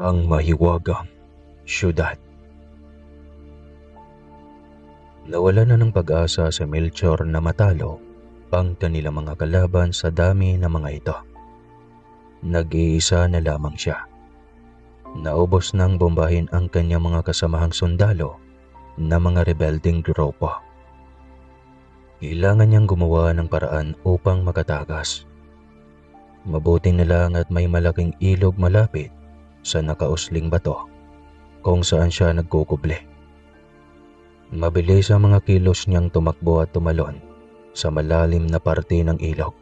Ang mahiwagang syudad. Nawala na ng pag-asa si Melchor na matalo ang kanilang mga kalaban sa dami ng mga ito. Nag-iisa na lamang siya. Naubos nang bombahin ang kanyang mga kasamahang sundalo na mga rebelding grupo. Kailangan niyang gumawa ng paraan upang makatakas. Mabuti na lang at may malaking ilog malapit sa nakausling bato kung saan siya nagkukuble. Mabilis ang mga kilos niyang tumakbo at tumalon sa malalim na parte ng ilog.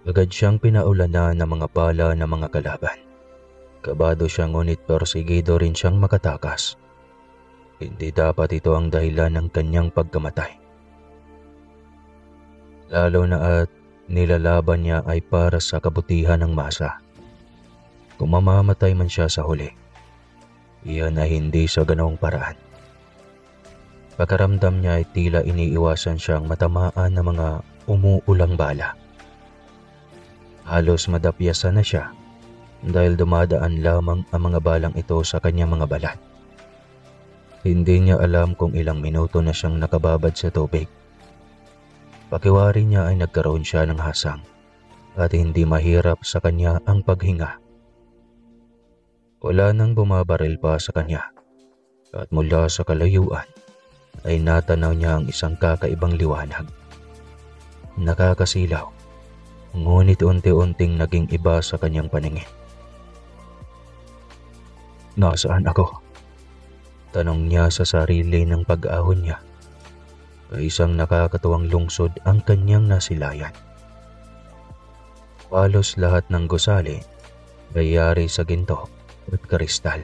Agad siyang pinaulanan ng mga bala ng mga kalaban. Kabado siya ngunit persigido rin siyang makatakas. Hindi dapat ito ang dahilan ng kanyang pagkamatay. Lalo na at nilalaban niya ay para sa kabutihan ng masa. Kung mamamatay man siya sa huli, iyan ay hindi sa ganoong paraan. Pagkaramdam niya ay tila iniiwasan siyang matamaan ng mga umuulang bala. Halos madapyasan na siya dahil dumadaan lamang ang mga balang ito sa kanyang mga balat. Hindi niya alam kung ilang minuto na siyang nakababad sa tubig. Pakiwari niya ay nagkaroon siya ng hasang at hindi mahirap sa kanya ang paghinga. Wala nang bumabaril pa sa kanya at mula sa kalayuan ay natanaw niya ang isang kakaibang liwanag. Nakakasilaw, ngunit unti-unting naging iba sa kanyang paningin. Nasaan ako? Tanong niya sa sarili ng pag-ahon niya. Isang nakakatuwang lungsod ang kanyang nasilayan. Halos lahat ng gusali ay yari sa ginto at kristal.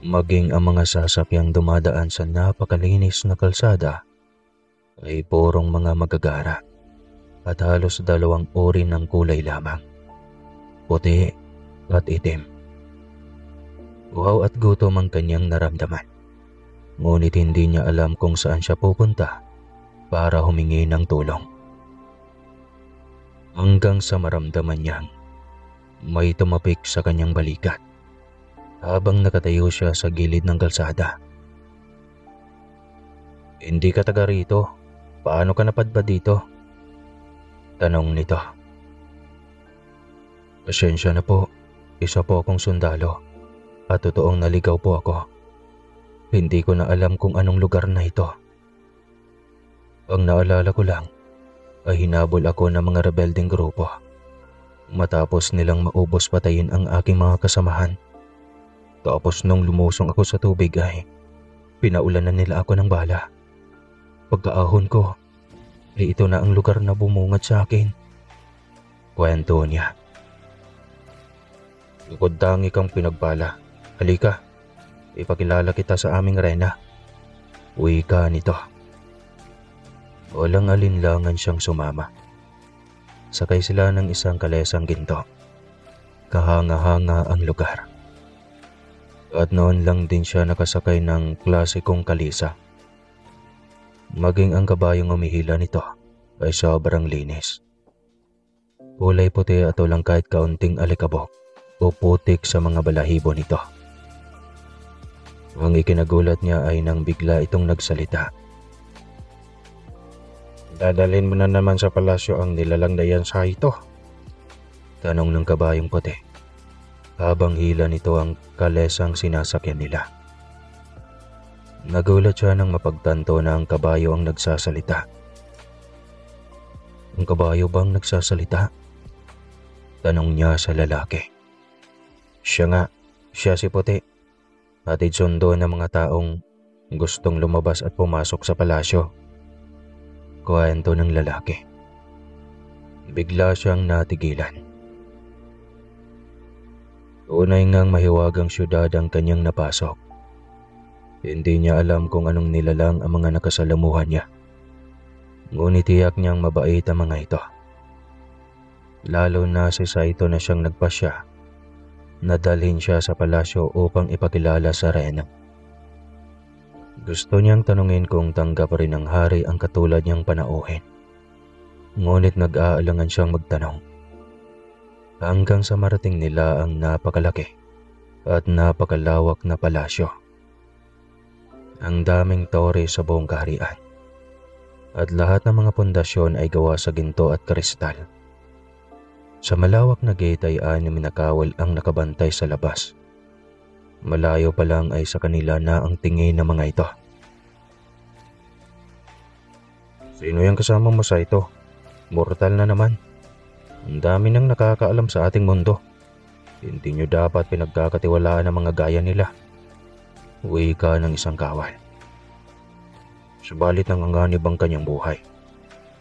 Maging ang mga sasakyang dumadaan sa napakalinis na kalsada ay purong mga magagara at halos dalawang uri ng kulay lamang, puti at itim. Uhaw at gutom ang kanyang naramdaman, ngunit hindi niya alam kung saan siya pupunta para humingi ng tulong. Hanggang sa maramdaman niyang may tumapik sa kanyang balikat habang nakatayo siya sa gilid ng kalsada. Hindi ka taga rito. Paano ka napadpad dito? Tanong nito. Pasensya na po. Isa po akong sundalo at totoong naligaw po ako. Hindi ko na alam kung anong lugar na ito. Ang naalala ko lang ay hinabol ako ng mga rebelding grupo. Matapos nilang maubos patayin ang aking mga kasamahan. Tapos nung lumusong ako sa tubig ay pinaulanan nila ako ng bala. Pagkaahon ko ay ito na ang lugar na bumungad sa akin. Kwento niya. Bukod tangi kang pinagbala. Halika, ipakilala kita sa aming reyna. Uwi ka nito. Walang alinlangan siyang sumama. Sakay sila ng isang kalesang ginto. Kahanga-hanga ang lugar. At noon lang din siya nakasakay ng klasikong kalisa. Maging ang kabayong umihila nito ay sobrang linis. Kulay puti at walang kahit kaunting alikabok o putik sa mga balahibo nito. Ang ikinagulat niya ay nang bigla itong nagsalita. Dadalhin mo na naman sa palasyo ang nilalang na yan sa ito? Tanong ng kabayong puti habang hila nito ang kalesang sinasakyan nila. Nagulat siya nang mapagtanto na ang kabayo ang nagsasalita. Ang kabayo bang nagsasalita? Tanong niya sa lalaki. Siya nga, siya si puti. Hatid sundo ng mga taong gustong lumabas at pumasok sa palasyo. Kwento ng lalaki. Bigla siyang natigilan. Tunay ngang mahiwagang syudad ang kanyang napasok. Hindi niya alam kung anong nilalang ang mga nakasalamuhan niya. Ngunit tiyak niyang mabait ang mga ito. Lalo na si Saito na siyang nagpasya na dalhin siya sa palasyo upang ipakilala sa reyna. Gusto niyang tanungin kung tanggap rin ng hari ang katulad niyang panauhin. Ngunit nag-aalangan siyang magtanong. hanggang sa marating nila ang napakalaki at napakalawak na palasyo. Ang daming tore sa buong kaharian at lahat ng mga pundasyon ay gawa sa ginto at kristal. Sa malawak na gate ay 6 na kawal ang nakabantay sa labas. Malayo pa lang ay sa kanila na ang tingin ng mga ito. "Sino yung kasama mo sa ito? Mortal na naman. Ang dami nang nakakaalam sa ating mundo. Hindi nyo dapat pinagkakatiwalaan ang mga gaya nila," wika ng isang kawal. Subalit nanganganib ang kanyang buhay.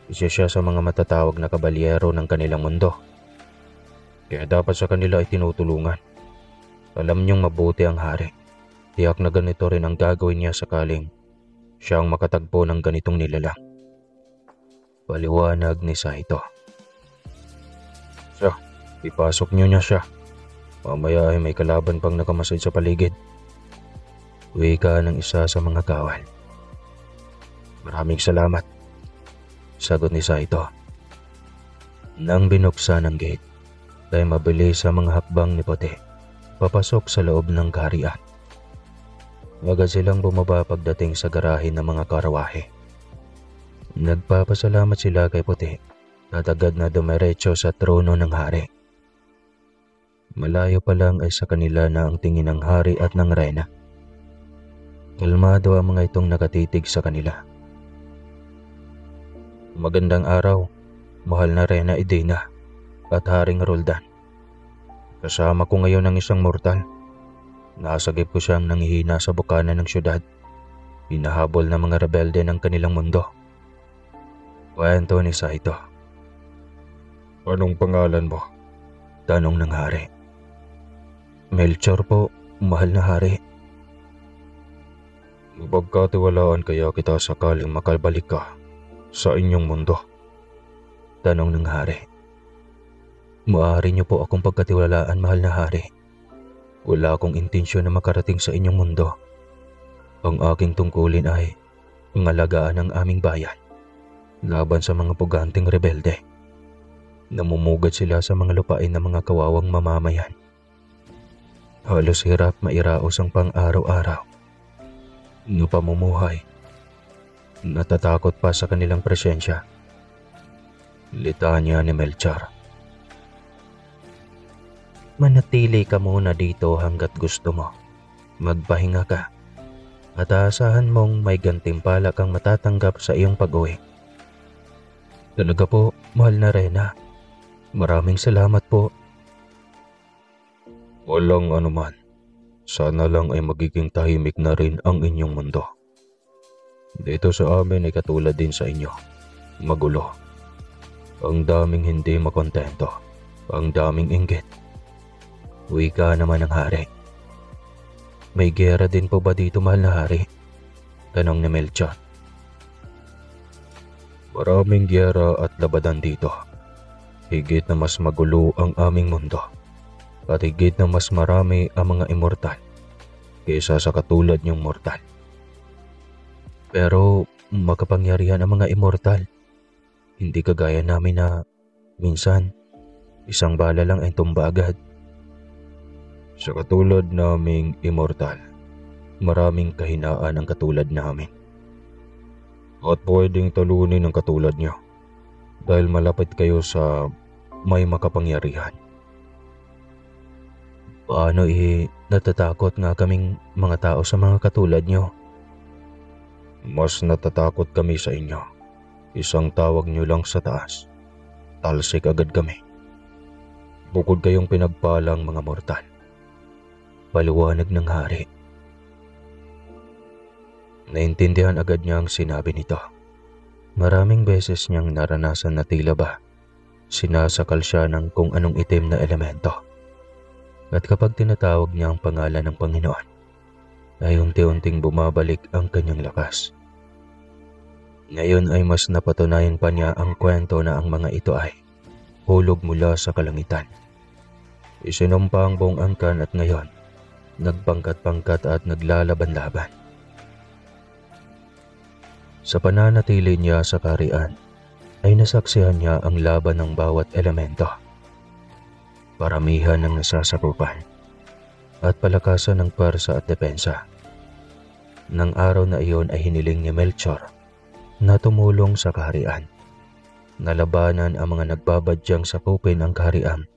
Isa siya sa mga matatawag na kabalyero ng kanilang mundo. Kaya dapat sa kanila ay tinutulungan. Alam niyong mabuti ang hari. Tiyak na ganito rin ang gagawin niya sakaling siya ang makatagpo ng ganitong nilalang. Paliwanag ni Saito. "Siya, ipasok niyo niya siya. Mamaya ay may kalaban pang nakamasid sa paligid," wika ng isa sa mga kawal. "Maraming salamat," sagot ni Saito. Nang binuksan ang gate, ay mabilis sa mga hakbang ni Puti papasok sa loob ng kaharian. Agad silang bumaba pagdating sa garahe ng mga karawahe. Nagpapasalamat sila kay Puti at agad na dumiretso sa trono ng hari. Malayo pa lang ay sa kanila na ang tingin ng hari at ng reyna. Kalmado ang mga itong nakatitig sa kanila. "Magandang araw, mahal na Reyna Edina at Haring Roldan. Kasama ko ngayon ang isang mortal. Nasagip ko siyang nanghihina sa bukana ng syudad. Hinahabol ng mga rebelde ng kanilang mundo," kwento ni Saito. "Anong pangalan mo?" tanong ng hari. "Melchor po, mahal na hari." "Mapagkatiwalaan kaya kita sakaling makabalik ka sa inyong mundo?" tanong ng hari. "Maaari niyo po akong pagkatiwalaan, mahal na hari. Wala akong intensyon na makarating sa inyong mundo. Ang aking tungkulin ay pangalagaan ang aming bayan laban sa mga puganting rebelde. Namumugad sila sa mga lupain ng mga kawawang mamamayan. Halos hirap mairaos ang pang-araw-araw na pamumuhay. Natatakot pa sa kanilang presensya," litanya ni Melchor. "Manatili ka muna dito hanggat gusto mo. Magpahinga ka at aasahan mong may gantimpala kang matatanggap sa iyong pag-uwi." "Talaga po, mahal na Reyna. Maraming salamat po." "Walang anuman. Sana lang ay magiging tahimik na rin ang inyong mundo. Dito sa amin ay katulad din sa inyo. Magulo. Ang daming hindi makontento. Ang daming inggit," wika naman ng hari. "May giyera din po ba dito, mahal na hari?" tanong ni Melchor. "Maraming giyera at labanan dito. Higit na mas magulo ang aming mundo at higit na mas marami ang mga immortal kaysa sa katulad niyong mortal." "Pero makapangyarihan ang mga immortal. Hindi kagaya namin na minsan isang bala lang ay tumba agad." "Sa katulad naming immortal, maraming kahinaan ang katulad namin. At pwedeng talunin ang katulad niyo dahil malapit kayo sa may makapangyarihan." "Paano natatakot nga kaming mga tao sa mga katulad niyo?" "Mas natatakot kami sa inyo. Isang tawag niyo lang sa taas, talsik agad kami. Bukod kayong pinagpalang mga mortal," paliwanag ng hari. Naintindihan agad niya ang sinabi nito. Maraming beses niyang naranasan na tila ba sinasakal siya ng kung anong itim na elemento. At kapag tinatawag niya ang pangalan ng Panginoon, ay unti-unting bumabalik ang kanyang lakas. Ngayon ay mas napatunayan pa niya ang kwento na ang mga ito ay hulog mula sa kalangitan. Isinumpa ang buong angkan at ngayon nagpangkat-pangkat at naglalaban-laban. Sa pananatili niya sa kaharian ay nasaksihan niya ang laban ng bawat elemento. paramihan ng nasasakupan at palakasan ng pwersa at depensa. Nang araw na iyon ay hiniling ni Melchor na tumulong sa kaharian. Nalabanan ang mga nagbabadyang sakupin ang kaharian,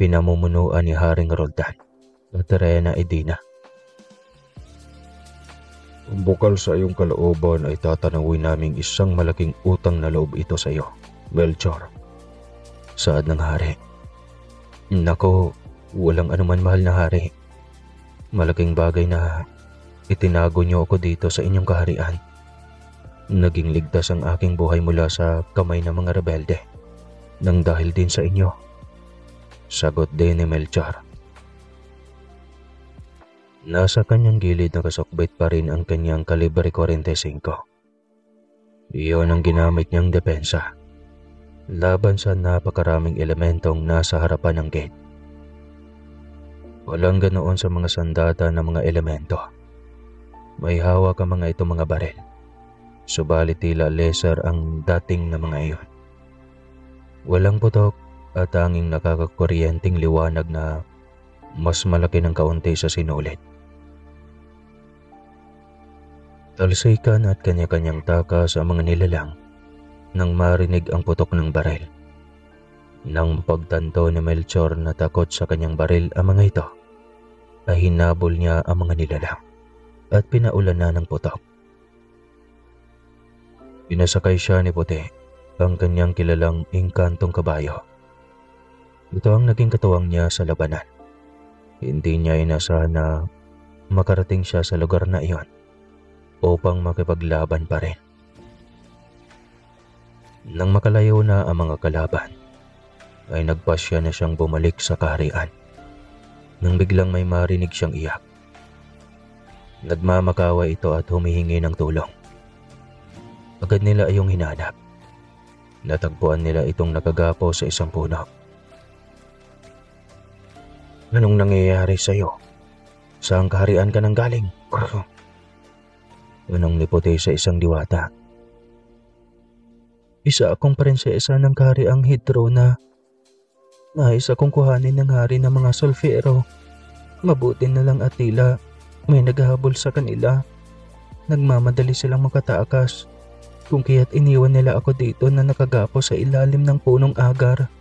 pinamumunuan ni Haring Roldan at Reyna Edina. Ang bukal sa iyong kalooban ay tatanawin naming isang malaking utang na loob ito sa iyo, Melchor. Saad ng hari. Nako, walang anuman mahal na hari. Malaking bagay na itinago niyo ako dito sa inyong kaharian. Naging ligtas ang aking buhay mula sa kamay ng mga rebelde nang dahil din sa inyo. Sagot din ni Melchor. Nasa kanyang gilid nakasukbit pa rin ang kanyang kalibre 45. Iyon ang ginamit niyang depensa laban sa napakaraming elementong nasa harapan ng gate. Walang ganoon sa mga sandata ng mga elemento. May hawak ang mga ito mga baril, subalit tila laser ang dating na mga iyon. Walang putok at tanging nakakakuryenteng liwanag na mas malaki ng kaunti sa sinulit. Talsikan at kanya-kanyang takas ang mga nilalang nang marinig ang putok ng baril. Nang pagtanto ni Melchor na takot sa kanyang baril ang mga ito, ay hinabol niya ang mga nilalang at pinaulanan ng putok. Pinasakay siya ni Puti, ang kanyang kilalang engkantong kabayo. Ito ang naging katuwang niya sa labanan. Hindi niya inasahan na makarating siya sa lugar na iyon upang makipaglaban pa rin. Nang makalayo na ang mga kalaban, ay nagpasya na siyang bumalik sa kaharian. Nang biglang may marinig siyang iyak. Nagmamakawa ito at humihingi ng tulong. Agad nila iyong hinanap. Natagpuan nila itong nakagapo sa isang puno. Anong nangyayari sa iyo? Saan kaharian ka nang galing? Anong niputi sa isang diwata? Isa akong prinsesa ng kahariang Hidrona. Nais akong kuhanin ng hari ng mga Solfero. Mabuti na lang at tila may naghahabol sa kanila. Nagmamadali silang makatakas, kung kaya't iniwan nila ako dito na nakagapo sa ilalim ng punong agar.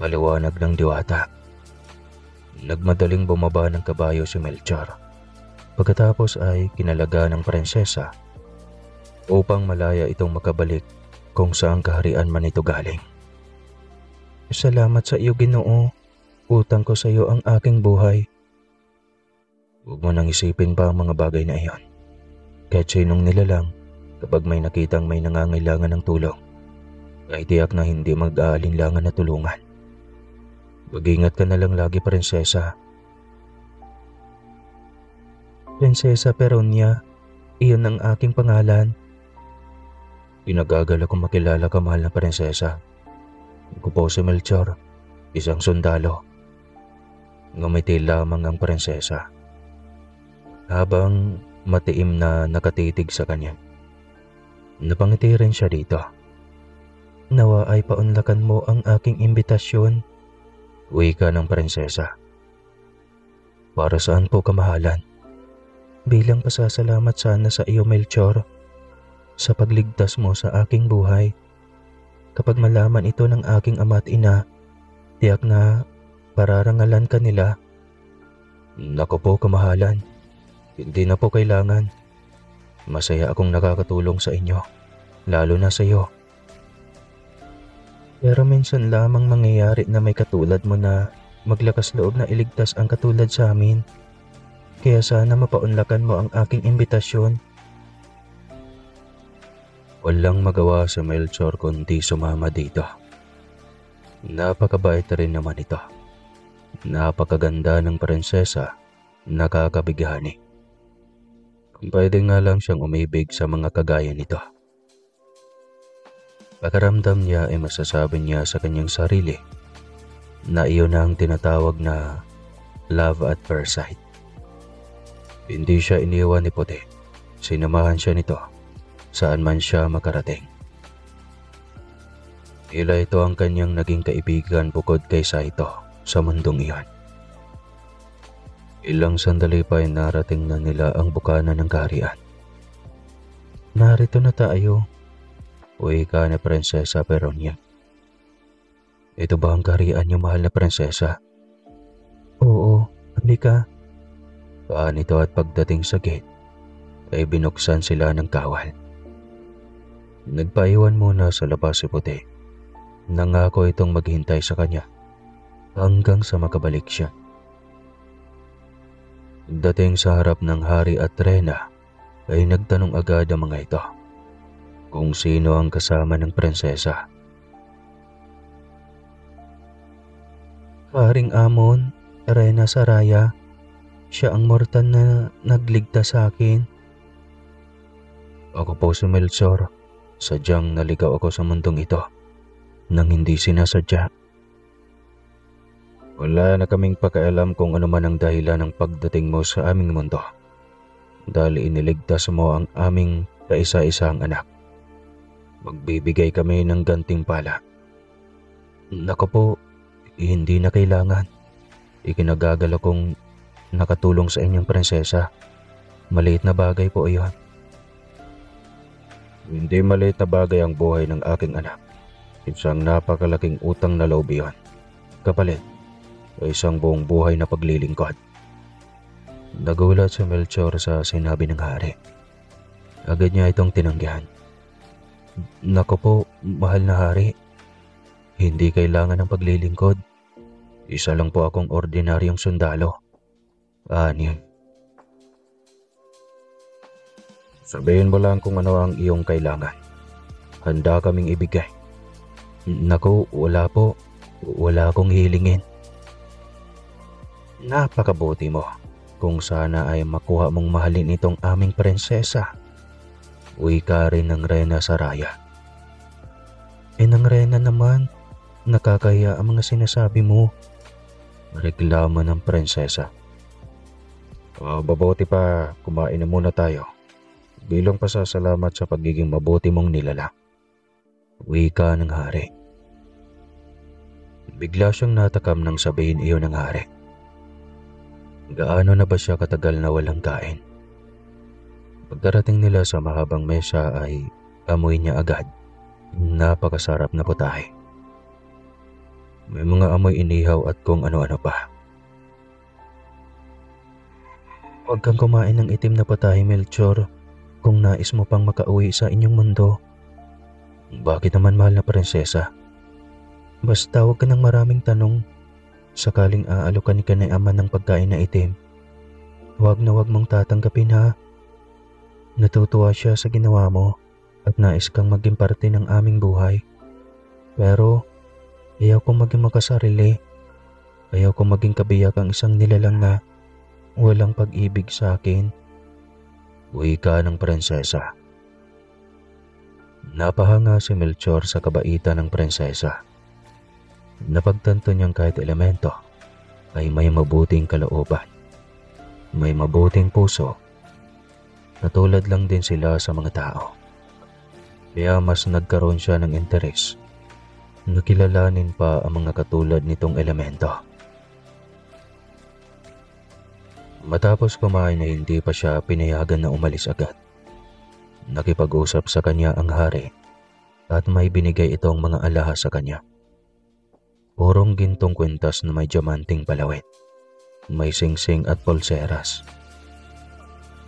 Maliwanag ng diwata. Nagmadaling bumaba ng kabayo si Melchor. Pagkatapos ay kinalaga ng prinsesa upang malaya itong makabalik kung saan kaharian man ito galing. Salamat sa iyo, Ginoo. Utang ko sa iyo ang aking buhay. Huwag mo nang isipin pa ang mga bagay na iyon. Kahit sinong nilalang, kapag may nakitang may nangangailangan ng tulong, ay tiyak na hindi mag-aalinlangan na tulungan. Mag-ingat ka na lang lagi, prinsesa. Prinsesa Peronia, iyon ang aking pangalan. Pinagagal akong makilala ka, mahal na prinsesa. Ako po si Melchor, isang sundalo. Ngumiti lamang ang prinsesa habang matiim na nakatitig sa kanya. Napangiti rin siya dito. Nawa ay paunlakan mo ang aking imbitasyon, wika ng prinsesa. Para saan po, kamahalan? Bilang pasasalamat sana sa iyo, Melchor, sa pagligtas mo sa aking buhay. Kapag malaman ito ng aking ama at ina, tiyak na pararangalan ka nila. Naku po, kamahalan. Hindi na po kailangan. Masaya akong nakakatulong sa inyo, lalo na sa iyo. Pero minsan lamang mangyayari na may katulad mo na maglakas loob na iligtas ang katulad sa amin. Kaya sana mapaunlakan mo ang aking imbitasyon. Walang magawa sa Melchor kundi sumama dito. Napakabait rin naman ito. Napakaganda ng prinsesa, nakakabighani. Kung pwede nga lang siyang umibig sa mga kagaya nito. Pakiramdam niya ay masasabi niya sa kanyang sarili na iyon na ang tinatawag na love at first sight. Hindi siya iniwan ni Puti. Sinamahan siya nito saan man siya makarating. Tila ito ang kanyang naging kaibigan bukod kay Saito sa mundong iyon. Ilang sandali pa ay narating na nila ang bukana ng kaharian. Narito na tayo, uwi ka na Prinsesa Peronia. Ito ba ang kaharian niyo, mahal na prinsesa? Oo, halika. Nito at pagdating sa gate ay binuksan sila ng kawal. Nagpaiwan muna sa labas si Puti. Nangako itong maghintay sa kanya hanggang sa makabalik siya. Dating sa harap ng hari at reyna ay nagtanong agad ang mga ito kung sino ang kasama ng prinsesa. Haring Amon, Reyna Saraya, siya ang mortal na nagligtas sa akin. Ako po si Melchor. Sadyang naligaw ako sa mundong ito nang hindi sinasadya. Wala na kaming pakialam kung ano man ang dahilan ng pagdating mo sa aming mundo. Dahil iniligtas mo ang aming kaisa-isang anak. Magbibigay kami ng gantimpala. Nako po, hindi na kailangan. Ikinagagal akong nakatulong sa inyong prinsesa. Maliit na bagay po iyon. Hindi maliit na bagay ang buhay ng aking anak. Isang napakalaking utang na loob iyon. Kapalit, isang buong buhay na paglilingkod. Nagulat si Melchor sa sinabi ng hari. Agad niya itong tinanggihan. Nako po, mahal na hari. Hindi kailangan ng paglilingkod. Isa lang po akong ordinaryong sundalo. Anim. Sabihin mo lang kung ano ang iyong kailangan. Handa kaming ibigay. Naku, wala po. Wala akong hilingin. Napakabuti mo. Kung sana ay makuha mong mahalin itong aming prinsesa. Uwi ka rin ng Reyna Saraya. Ng Reyna naman, nakakaya ang mga sinasabi mo. Reklamo ng prinsesa. Mabuti pa, kumain na muna tayo. Bilang pasasalamat sa pagiging mabuti mong nilalang. Wika ng hari. Bigla siyang natakam nang sabihin iyon ng hari. Gaano na ba siya katagal na walang kain? Pagdarating nila sa mahabang mesa ay amoy niya agad. Napakasarap na putahe. May mga amoy inihaw at kung ano-ano pa. Huwag kang kumain ng itim na putahe, Melchor, kung nais mo pang makauwi sa inyong mundo. Bakit naman, mahal na prinsesa? Basta huwag ka ng maraming tanong. Sakaling aalukan ka ni ama ng pagkain na itim, huwag na huwag mong tatanggapin, ha. Natutuwa siya sa ginawa mo at nais kang maging parte ng aming buhay. Pero ayaw kong maging makasarili. Ayaw kong maging kabiyak ang isang nilalang na walang pag-ibig sa akin. Wika ng prinsesa. Napahanga si Melchor sa kabaitan ng prinsesa. Napagtanto niyang kahit elemento ay may mabuting kalooban, may mabuting puso, na tulad lang din sila sa mga tao. Kaya mas nagkaroon siya ng interes na kilalanin pa ang mga katulad nitong elemento. Matapos kumain na hindi pa siya pinayagan na umalis agad. Nakipag-usap sa kanya ang hari at may binigay itong mga alahas sa kanya. Purong gintong kwintas na may diamanting palawit. May singsing at pulseras.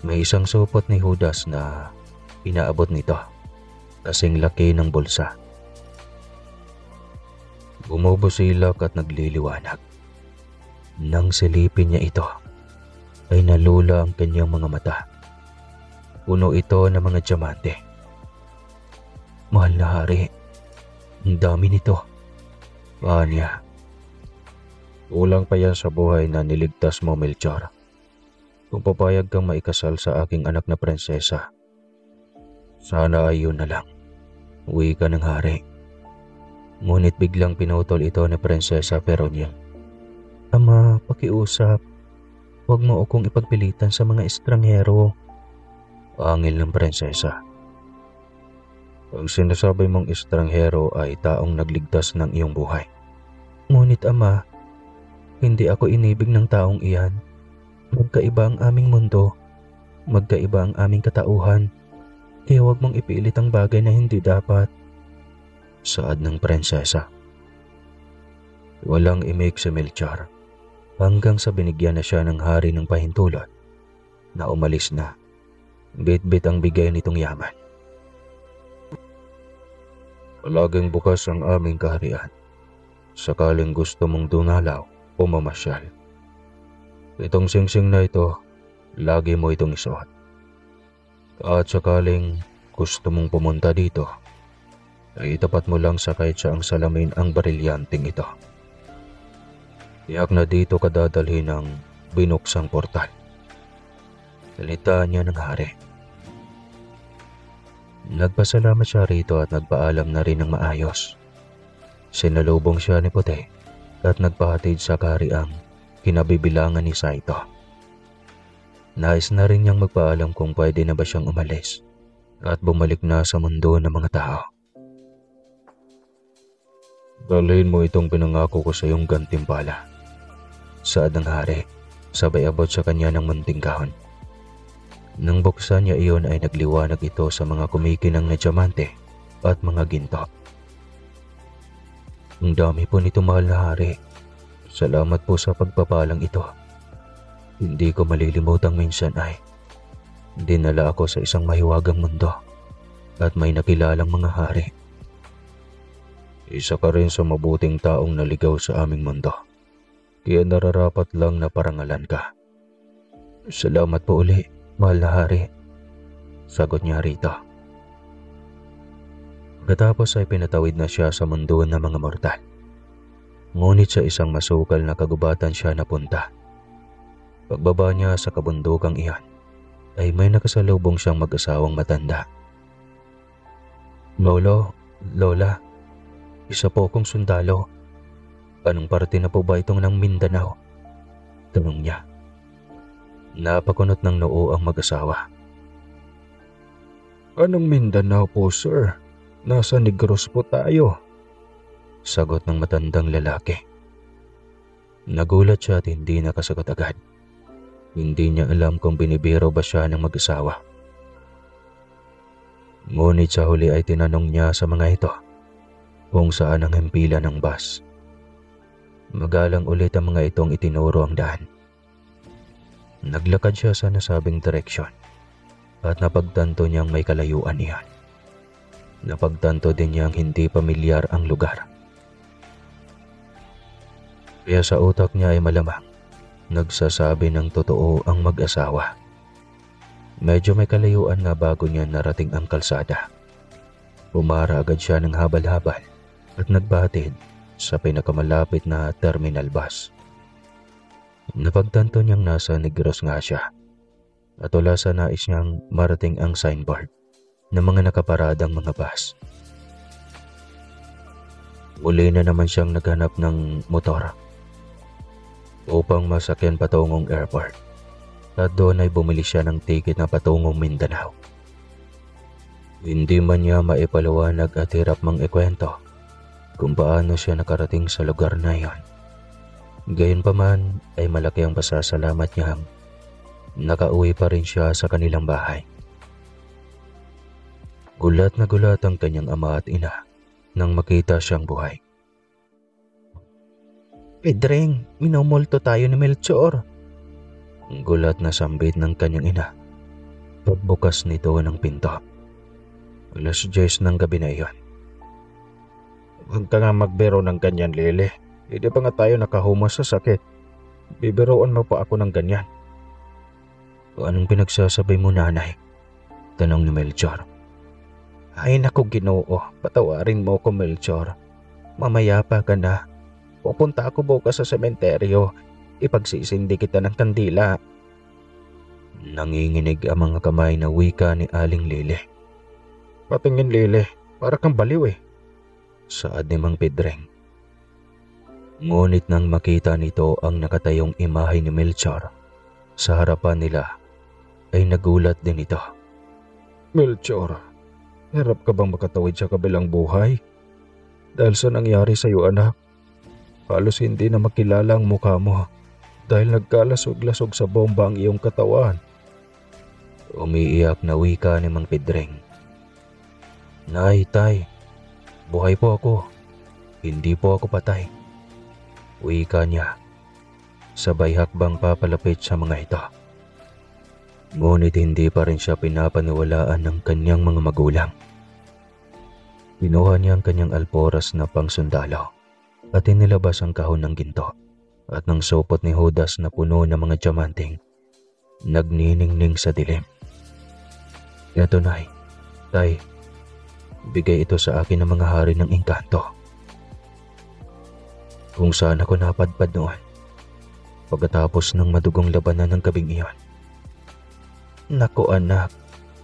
May isang supot ni Judas na inaabot nito. Kasing laki ng bulsa. Bumubusilak at nagliliwanag. Nang silipin niya ito, ay nalula ang kanyang mga mata. Puno ito ng mga diamante. Mahal na hari, ang dami nito. Anya, kulang pa yan sa buhay na niligtas mo, Melchor. Kung papayag kang maikasal sa aking anak na prinsesa, sana ay yun na lang. Uwi ka ng hari. Ngunit biglang pinutol ito ni Prinsesa Peronia. Ama, pakiusap. Huwag mo akong ipagpilitan sa mga estranghero. Angil ng prinsesa. Ang sinasabi mong estranghero ay taong nagligtas ng iyong buhay. Ngunit ama, hindi ako inibig ng taong iyan. Magkaiba ang aming mundo. Magkaiba ang aming katauhan. Kaya huwag mong ipilit ang bagay na hindi dapat. Saad ng prinsesa. Walang imik si Melchor hanggang sa binigyan na siya ng hari ng pahintulot na umalis na. Bit-bit ang bigay nitong yaman. Palaging bukas ang aming kaharian. Sakaling gusto mong dumalaw o mamasyal. Itong singsing na ito, lagi mo itong isuot. At sakaling gusto mong pumunta dito, ay itapat mo lang sa kahit saang salamin ang brilyanting ito. Tiyak na dito ka dadalhin ng binuksang portal. Salita niya ng hari. Nagpasalamat siya rito at nagpaalam na rin ng maayos. Sinalubong siya ni Puti at nagpahatid sa kahariang kinabibilangan ni Saito. Nais na rin niyang magpaalam kung pwede na ba siyang umalis at bumalik na sa mundo ng mga tao. Dalhin mo itong pinangako ko sa iyong gantimpala. Saad ng hari, sabay abot sa kanya ng munting kahon. Nang buksan niya iyon ay nagliwanag ito sa mga kumikinang na diamante at mga ginto. Ang dami po nito, mahal na hari. Salamat po sa pagpapalang ito. Hindi ko malilimutang minsan ay dinala ako sa isang mahiwagang mundo at may nakilalang mga hari. Isa ka rin sa mabuting taong naligaw sa aming mundo. Kaya nararapat lang na parangalan ka. Salamat po uli, mahal na hari. Sagot niya rito. Pagkatapos ay pinatawid na siya sa mundo ng mga mortal. Ngunit sa isang masukal na kagubatan siya napunta. Pagbaba niya sa kabundukang iyan, ay may nakasalubong siyang mag-asawang matanda. Lola, isa po akong sundalo. Anong parte na po ba itong ng Mindanao? Tanong niya. Napakunot ng noo ang mag-asawa. Anong Mindanao po, sir? Nasa Negros po tayo. Sagot ng matandang lalaki. Nagulat siya at hindi nakasagot agad. Hindi niya alam kung binibiro ba siya ng mag-asawa. Ngunit sa huli ay tinanong niya sa mga ito kung saan ang hempila ng bus. Magalang ulit ang mga itong itinuro ang daan. Naglakad siya sa nasabing direksyon at napagtanto niyang may kalayuan iyan. Napagtanto din niyang hindi pamilyar ang lugar. Kaya sa utak niya ay malamang nagsasabi ng totoo ang mag-asawa. Medyo may kalayuan nga bago niya narating ang kalsada. Umara agad siya ng habal-habal at nagbatid sa pinakamalapit na terminal bus. Napagtanto niyang nasa Negros nga siya at wala sa nais niyang marating ang signboard ng mga nakaparadang mga bus. Muli na naman siyang naghanap ng motor upang masakyan patungong airport at doon ay bumili siya ng ticket na patungong Mindanao. Hindi man niya maipaliwanag at hirap mang ikwento kung paano siya nakarating sa lugar na iyon. Gayunpaman ay malaki ang pasasalamat niyang nakauwi pa rin siya sa kanilang bahay. Gulat na gulat ang kanyang ama at ina nang makita siyang buhay. Pedreng, minumulto tayo ni Melchor. Gulat na sambit ng kanyang ina pagbukas nito ng pinto. 10:00 ng gabi na iyon. Huwag ka nga magbiro ng ganyan, Lele. Hindi pa nga tayo nakahumas sa sakit. Bibiroon mo pa ako ng ganyan. Anong pinagsasabi mo, nanay? Tanong ni Melchor. Ay naku, Ginoo, patawarin mo ko, Melchor. Mamaya pa ka na. Pupunta ako bukas sa sementeryo. Ipagsisindi kita ng kandila. Nanginginig ang mga kamay na wika ni Aling Lele. Patingin, Lele, para kang baliw eh. Saad ni Mang Pedreng. Ngunit nang makita nito ang nakatayong imahe ni Melchor sa harapan nila, ay nagulat din ito. Melchor, Hirap ka bang makatawid sa kabilang buhay? Dahil sa nangyari sa'yo anak, halos hindi na makilala ang mukha mo dahil nagkalasog-lasog sa bomba ang iyong katawan. Umiiyak na wika ni Mang Pedreng. Nay, tay, buhay po ako. Hindi po ako patay. Wika niya. Sabay hakbang papalapit sa mga ito. Ngunit hindi pa rin siya pinapaniwalaan ng kanyang mga magulang. Kinuha niya ang kanyang alporas na pangsundalo at inilabas ang kahon ng ginto at ng sopot ni Judas na puno ng mga diamanting nagniningning sa dilim. Ito nay, tay, bigay ito sa akin ng mga hari ng engkanto. Kung saan ako napadpad noon pagkatapos ng madugong labanan ng gabing iyon. Naku anak,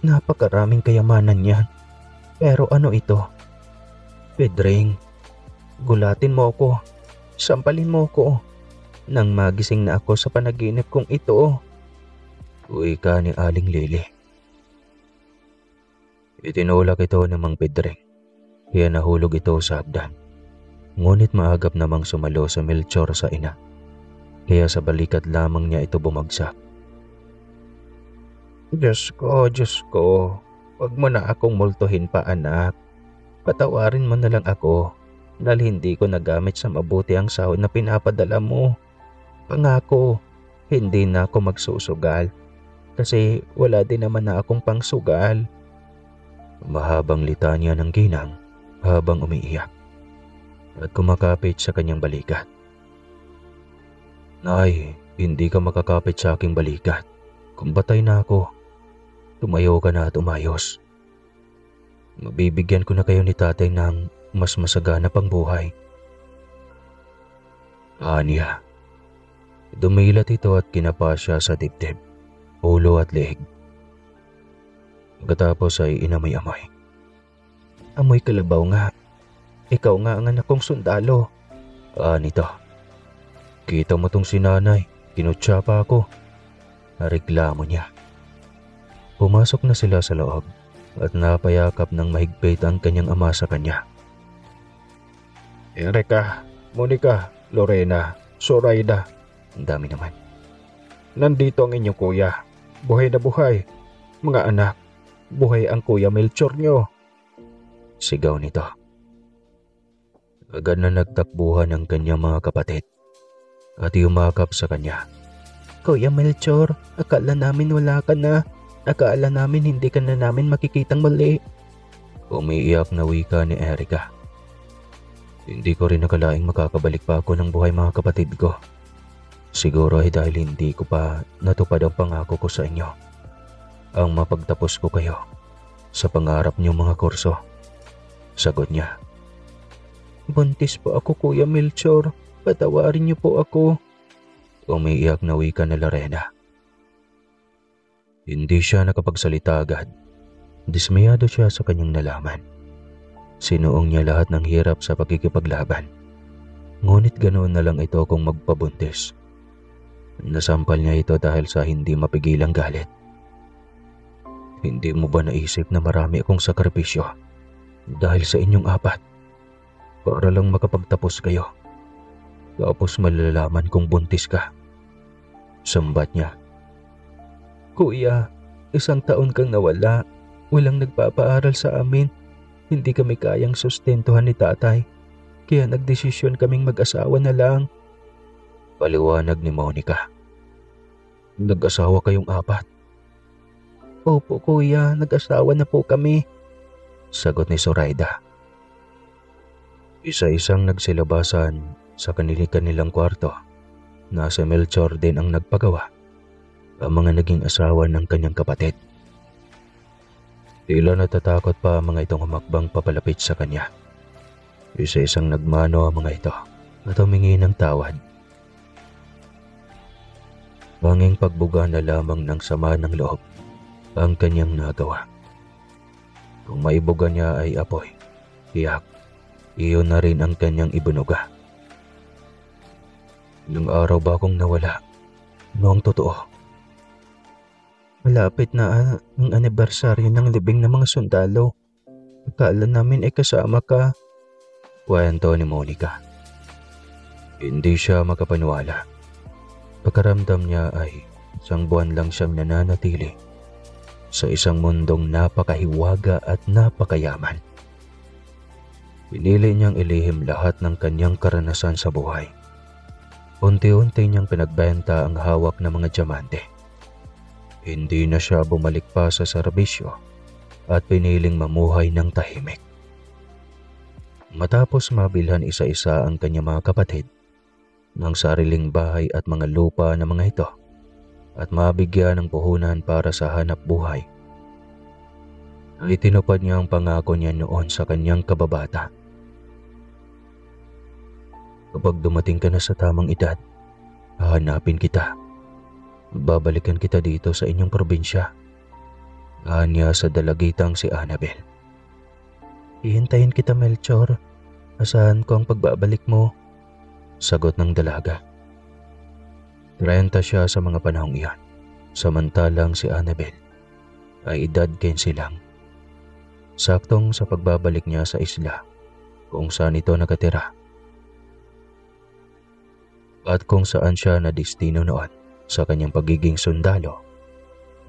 napakaraming kayamanan yan. Pero ano ito? Pedreng, gulatin mo ako. Sampalin mo ako. Nang magising na ako sa panaginip kong ito. Wika ni Aling Lili. Itinulak ito ng Mang Pedreng. Kaya nahulog ito sa hagdan. Ngunit maagap namang sumalo sa Melchor sa ina. Kaya sa balikat lamang niya ito bumagsak. Diyos ko, wag mo na akong multuhin pa anak. Patawarin mo na lang ako dahil hindi ko nagamit sa mabuti ang sahod na pinapadala mo. Pangako, hindi na ako magsusugal kasi wala din naman na akong pangsugal. Mahabang litanya ng ginang habang umiiyak at kumakapit sa kanyang balikat. Nay, hindi ka makakapit sa aking balikat. Kung patay na ako, tumayo ka na at umayos. Mabibigyan ko na kayo ni tatay ng mas masagana pang buhay. Aniya. Dumilat ito at kinapa siya sa dibdib, ulo at leeg. Pagkatapos ay inamoy-amoy. Amoy kalabaw nga. Ikaw nga ang anak kong sundalo. Anito. Kita mo tong sinanay, kinutsa pa ako. Reklamo niya. Pumasok na sila sa loob at napayakap ng mahigpit ang kanyang ama sa kanya. Erika, Monica, Lorena, Zoraida, ang dami naman. Nandito ang inyong kuya. Buhay na buhay. Mga anak, buhay ang kuya Melchor nyo. Sigaw nito. Agad na nagtakbuhan ang kanyang mga kapatid at yumakap sa kanya. Kuya Melchor, akala namin wala ka na. Akala namin hindi ka na namin makikitang muli. Umiiyak na wika ni Erika. Hindi ko rin nakalaing makakabalik pa ako ng buhay mga kapatid ko. Siguro ay dahil hindi ko pa natupad ang pangako ko sa inyo. Ang mapagtapos ko kayo sa pangarap niyong mga kurso. Sagot niya. Buntis po ako Kuya Melchor. Patawarin niyo po ako. Umiiyak na wika na Lorena. Hindi siya nakapagsalita agad. Dismayado siya sa kanyang nalaman. Sinuong niya lahat ng hirap sa pakikipaglaban. Ngunit ganoon na lang ito kung magpabuntis. Nasampal niya ito dahil sa hindi mapigilang galit. Hindi mo ba naisip na marami akong sakripisyo dahil sa inyong apat para lang makapagtapos kayo? Tapos malalaman kong buntis ka. Sambat niya. Kuya, 1 taon kang nawala. Walang nagpapaaral sa amin. Hindi kami kayang sustentuhan ni tatay. Kaya nagdesisyon kaming mag-asawa na lang. Paliwanag ni Monica. Nag-asawa kayong apat? Opo kuya, nag-asawa na po kami. Sagot ni Zoraida. Isa-isang nagsilabasan sa kanilang kwarto. Nasa Melchor din ang nagpagawa. Ang mga naging asawa ng kanyang kapatid. Tila natatakot pa ang mga itong humakbang papalapit sa kanya. Isa-isang nagmano ang mga ito at humingi ng tawad. Banging pagbuga na lamang ng sama ng loob ang kanyang nagawa. Kung maibuga niya ay apoy, tiyak, iyon na rin ang kanyang ibunuga. Ilang araw ba akong nawala? Noong totoo. Malapit na ang anibersaryo ng libing ng mga sundalo. Akala namin ay kasama ka. Kwento ni Monica. Hindi siya makapaniwala. Pagkaramdam niya ay isang buwan lang siyang nananatili sa isang mundong napakahiwaga at napakayaman. Pinili niyang ilihim lahat ng kanyang karanasan sa buhay. Unti-unti niyang pinagbenta ang hawak ng mga diamante. Hindi na siya bumalik pa sa serbisyo at piniling mamuhay ng tahimik. Matapos mabilhan isa-isa ang kanyang mga kapatid ng sariling bahay at mga lupa ng mga ito at mabigyan ng puhunan para sa hanap buhay, ay tinupad niya ang pangako niya noon sa kanyang kababata. Kapag dumating ka na sa tamang edad, hahanapin kita. Babalikan kita dito sa inyong probinsya. Anya sa dalagitang si Annabel. Hihintayin kita, Melchor. Asahan ko ang pagbabalik mo. Sagot ng dalaga. 30 siya sa mga panahong iyan, samantalang si Annabel ay edad 15 lang. Saktong sa pagbabalik niya sa isla kung saan ito nakatira at kung saan siya na destino noon sa kanyang pagiging sundalo,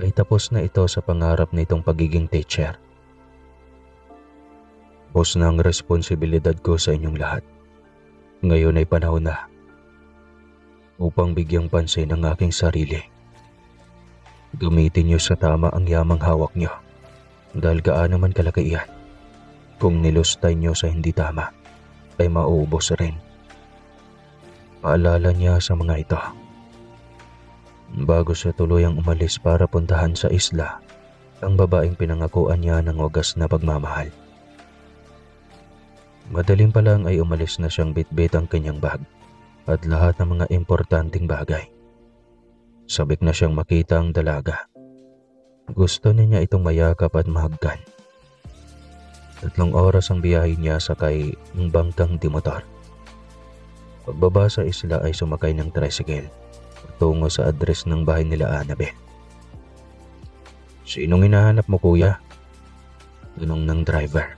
ay tapos na ito sa pangarap nitong pagiging teacher. Tapos na ang responsibilidad ko sa inyong lahat. Ngayon ay panahon na upang bigyang pansin ang aking sarili. Gamitin niyo sa tama ang yamang hawak niyo dahil gaano man kalaki iyan. Kung nilustay niyo sa hindi tama, ay mauubos rin. Paalala niya sa mga ito. Bago siya tuluyang umalis para puntahan sa isla, ang babaeng pinangakuan niya ng wagas na pagmamahal. Madaling pa lang ay umalis na siyang bitbit ang kanyang bag at lahat ng mga importanteng bagay. Sabik na siyang makita ang dalaga. Gusto niya itong mayakap at mahagkan. 3 oras ang biyahe niya sakay ng bangkang dimotor. Pagbaba sa isla ay sumakay ng tricycle tungo sa address ng bahay nila Annabel. Sinong hinahanap mo, kuya? Tanong ng driver.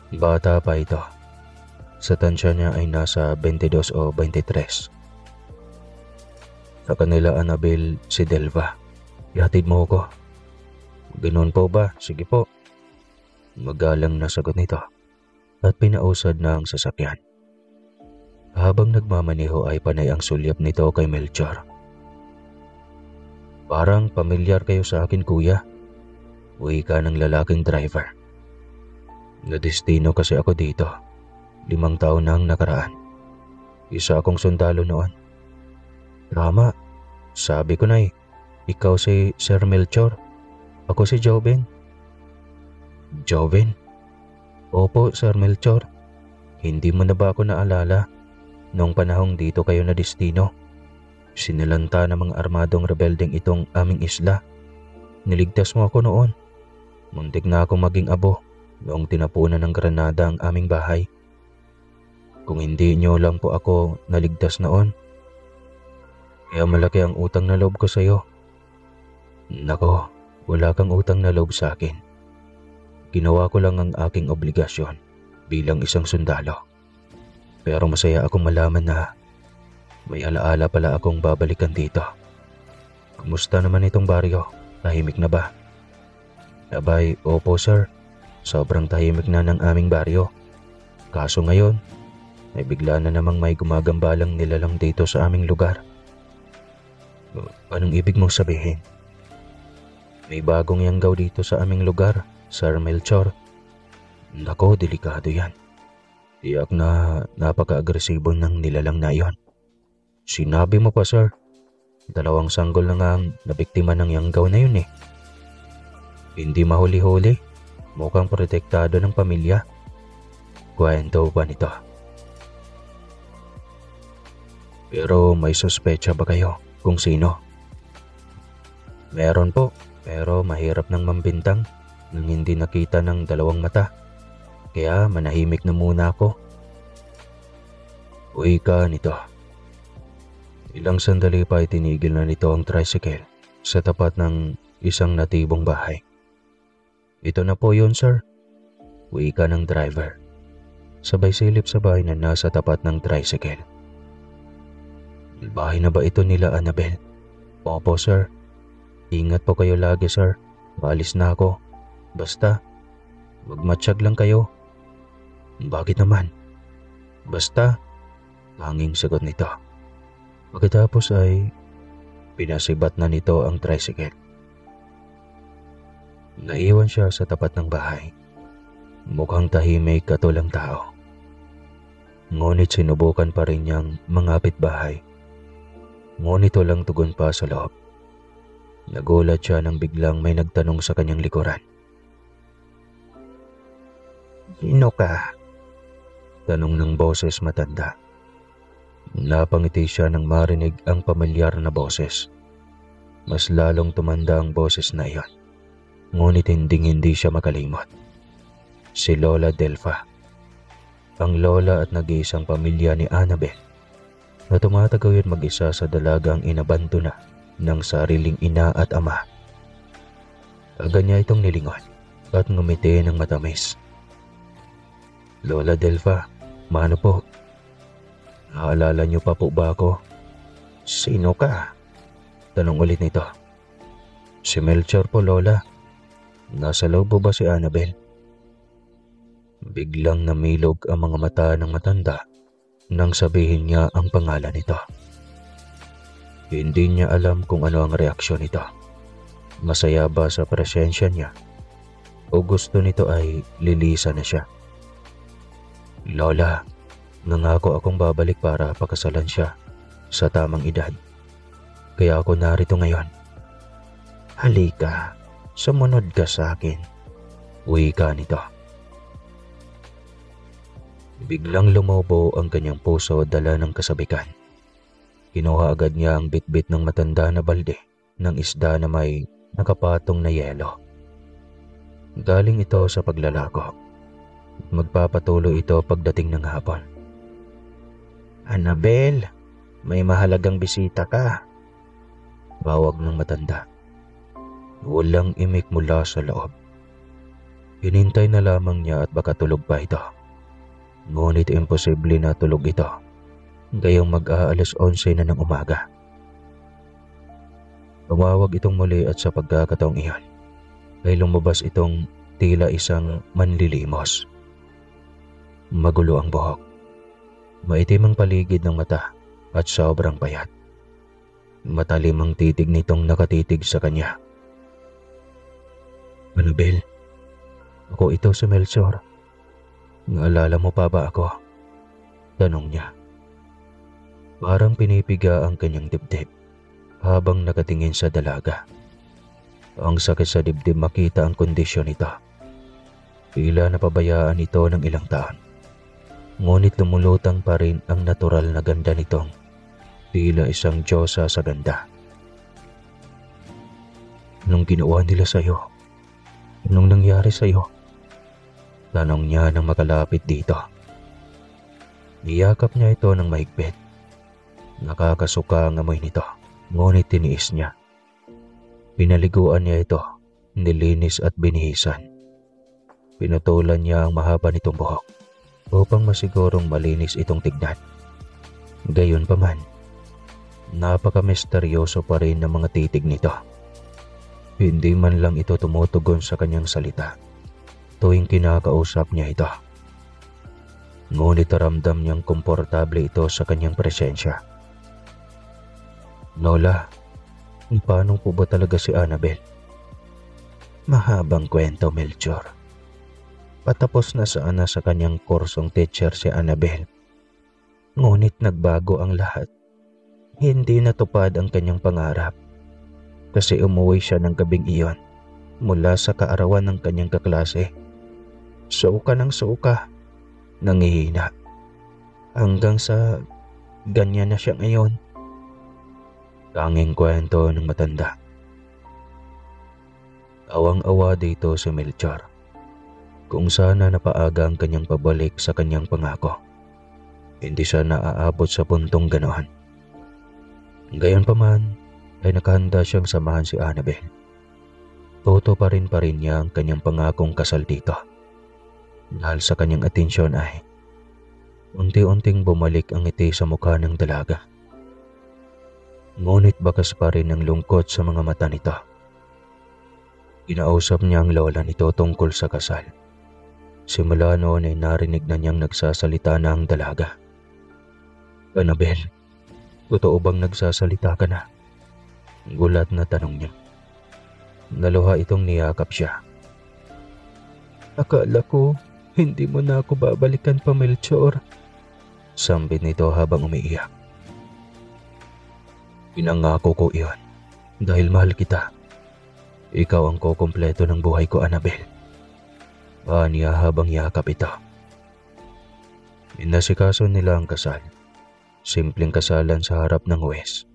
Bata pa ito. Sa tansya niya ay nasa 22 o 23. Sa kanila Annabel si Delva. Ihatid mo ko. Ganoon po ba? Sige po. Magalang na sagot nito at pinausad na ang sasakyan. Habang nagmamaneho ay panay ang sulyap nito kay Melchor. Parang pamilyar kayo sa akin, kuya. Uwi ka ng lalaking driver. Nadestino kasi ako dito. 5 taon na ang nakaraan. Isa akong sundalo noon. Tama. Sabi ko na ikaw si Sir Melchor. Ako si Joven. Joven? Opo, Sir Melchor. Hindi mo na ba ako naalala? Noong panahong dito kayo na destino, sinalanta ng mga armadong rebeldeng itong aming isla. Niligtas mo ako noon. Muntik na akong maging abo noong tinapunan ng granada ang aming bahay. Kung hindi nyo lang po ako naligtas noon, kaya malaki ang utang na loob ko sa iyo. Nako, wala kang utang na loob sa akin. Ginawa ko lang ang aking obligasyon bilang isang sundalo. Pero masaya akong malaman na may alaala pala akong babalikan dito. Kumusta naman itong baryo? Tahimik na ba? Abay, opo sir. Sobrang tahimik na ng aming baryo. Kaso ngayon, ay bigla na namang may gumagambalang nilalang dito sa aming lugar. Anong ibig mong sabihin? May bagong yanggaw dito sa aming lugar, Sir Melchor. Nako, delikado yan. Tiyak na napaka-agresibo ng nilalang na iyon. Sinabi mo pa, sir. 2 sanggol na nga ang nabiktima ng yanggaw na yun eh. Hindi mahuli-huli. Mukhang protektado ng pamilya. Kwento ba nito? Pero may suspecha ba kayo kung sino? Meron po, pero mahirap nang mambintang nang hindi nakita ng 2 mata. Kaya manahimik na muna ako. Uwi ka nito. Ilang sandali pa ay tinigil na nito ang tricycle sa tapat ng isang natibong bahay. Ito na po yun, sir. wika ng driver. Sabay silip sa bahay na nasa tapat ng tricycle. Bahay na ba ito nila Annabel? Opo sir. Ingat po kayo lagi sir. Paalis na ako. Basta, wag matsyag lang kayo. Bakit naman? Basta, tanging sagot nito. Pagkatapos ay pinasibat na nito ang tricycle. Naiwan siya sa tapat ng bahay. Mukhang tahimik at walang tao. Ngunit sinubukan pa rin niyang mangapit bahay. Ngunit walang tugon pa sa loob. Nagulat siya nang biglang may nagtanong sa kanyang likuran. Sino ka? Tanong ng boses matanda. Napangiti siya nang marinig ang pamilyar na boses. Mas lalong tumanda ang boses na iyon. Ngunit hindi siya makalimot. Si Lola Delfa. Ang lola at nag-iisang pamilya ni Annabel na tumataguyod mag-isa sa dalagang inabandona ng sariling ina at ama. Agad niya itong nilingon at ngumiti ng matamis. Lola Delfa, mano po? Naalala niyo pa po ba ako? Sino ka? Tanong ulit nito. Si Melchor po Lola. Nasa loob po ba si Annabel? Biglang namilog ang mga mata ng matanda nang sabihin niya ang pangalan nito. Hindi niya alam kung ano ang reaksyon nito. Masaya ba sa presensya niya? O gusto nito ay lilisan na siya? Lola, nangako akong babalik para pakasalan siya sa tamang edad. Kaya ako narito ngayon. Halika, sumunod ka sa akin. Wika nito. Biglang lumobo ang kanyang puso dala ng kasabikan. Kinuha agad niya ang bitbit ng matanda na balde ng isda na may nakapatong na yelo. Galing ito sa paglalako. Magpapatuloy ito pagdating ng hapon. Annabel, may mahalagang bisita ka. Bawag ng matanda. Walang imik mula sa loob. Hinintay na lamang niya at baka tulog pa ito. Ngunit imposible na tulog ito. Gayong mag-aalas 11 na ng umaga. Tumawag itong muli at sa pagkakataong iyon ay lumabas itong tila isang manlilimos. Magulo ang buhok. Maitim ang paligid ng mata at sobrang payat. Matalim ang titig nitong nakatitig sa kanya. Annabel, ako ito si Melchor. Naalala mo pa ba ako? Tanong niya. Parang pinipiga ang kanyang dibdib habang nakatingin sa dalaga. Ang sakit sa dibdib makita ang kondisyon nito. Tila napabayaan ito ng ilang taon. Ngunit lumulutang pa rin ang natural na ganda nitong tila isang diyosa sa ganda. Anong ginawa nila sa'yo? Anong nangyari sa'yo? Tanong niya nang makalapit dito. Niyakap niya ito ng mahigpit. Nakakasuka ang amoy nito, ngunit tiniis niya. Pinaliguan niya ito, nilinis at binihisan. Pinutulan niya ang mahaba nitong buhok upang masigurong malinis itong tignan. Gayunpaman, napaka-misteryoso pa rin ng mga titig nito. Hindi man lang ito tumutugon sa kanyang salita tuwing kinakausap niya ito. Ngunit ramdam niyang komportable ito sa kanyang presensya. Lola, paano po ba talaga si Annabel? Mahabang kwento, Melchor. Patapos na sana sa kanyang kursong teacher si Annabel. Ngunit nagbago ang lahat. Hindi natupad ang kanyang pangarap. Kasi umuwi siya ng gabing iyon mula sa kaarawan ng kanyang kaklase. Suka ng suka, nangihina. Hanggang sa ganyan na siya ngayon. Tanging kwento ng matanda. Awang-awa dito si Melchor. Kung sana napaaga ang kanyang pabalik sa kanyang pangako, hindi siya naaabot sa puntong ganoon. Gayunpaman ay nakahanda siyang samahan si Annabel. Toto pa rin niya ang kanyang pangakong kasal dito. dahil sa kanyang atensyon ay unti-unting bumalik ang ngiti sa mukha ng dalaga. Ngunit bakas pa rin ang lungkot sa mga mata nito. Kinausap niya ang lola nito tungkol sa kasal. Simula noon ay narinig na niyang nagsasalita na ang dalaga. "Annabel, totoo bang nagsasalita ka na?" Gulat na tanong niya. Naluha itong niyakap siya. "Akala ko hindi mo na ako babalikan pa, Melchor," sambit nito habang umiiyak. "Pinangako ko iyon dahil mahal kita. Ikaw ang kukumpleto ng buhay ko, Annabel." Niya habang yakap ito. Inasikaso nila ang kasal. Simpleng kasalan sa harap ng huwes.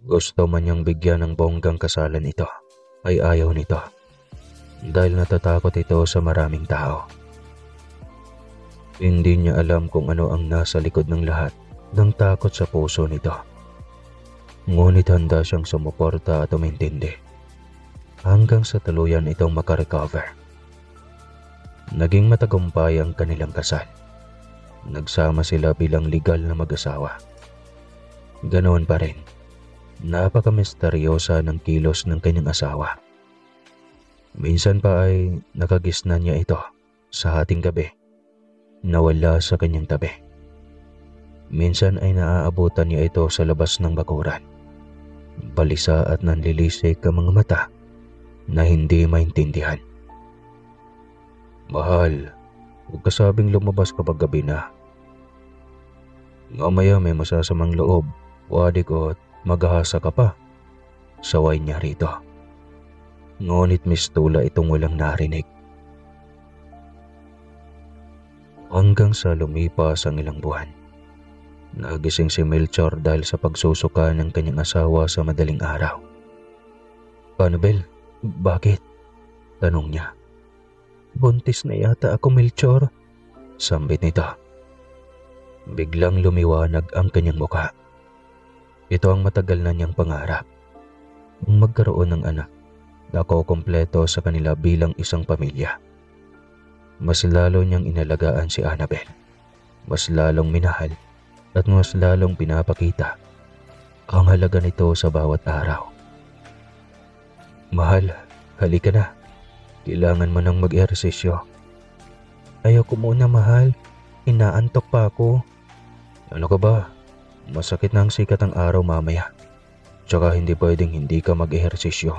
Gusto man niyang bigyan ng bonggang kasalan ito, ay ayaw nito. Dahil natatakot ito sa maraming tao. Hindi niya alam kung ano ang nasa likod ng lahat ng takot sa puso nito. Ngunit handa siyang sumuporta at umintindi hanggang sa tuluyan itong makarecover. Naging matagumpay ang kanilang kasal. Nagsama sila bilang legal na mag-asawa. Ganoon pa rin, napaka-misteryosa ng kilos ng kanyang asawa. Minsan pa ay nakagisnan niya ito sa hating gabi, nawala sa kanyang tabi. Minsan ay naaabutan niya ito sa labas ng bakuran. Balisa at nanlilisik ang mga mata na hindi maintindihan. "Mahal, huwag ka sabing lumabas kapag gabi na. Mamaya may masasamang loob, wadi ko at maghahasa ka pa." Saway niya rito. Ngunit mistula itong walang narinig. Hanggang sa lumipas ang ilang buwan. Nagising si Melchor dahil sa pagsusuka ng kanyang asawa sa madaling araw. "Annabel, bakit?" tanong niya. "Buntis na yata ako, Melchor," sambit nito. Biglang lumiwanag ang kanyang mukha. Ito ang matagal na niyang pangarap. Ang magkaroon ng anak na kukumpleto sa kanila bilang isang pamilya. Mas lalo niyang inalagaan si Annabel. Mas lalong minahal at mas lalong pinapakita ang halaga nito sa bawat araw. "Mahal, halika na. Kailangan mo nang mag-ehersisyo." "Ayoko muna, mahal. Inaantok pa ako." "Ano ka ba? Masakit na ang sikat ng araw mamaya. Tsaka hindi pwedeng hindi ka mag-ehersisyo.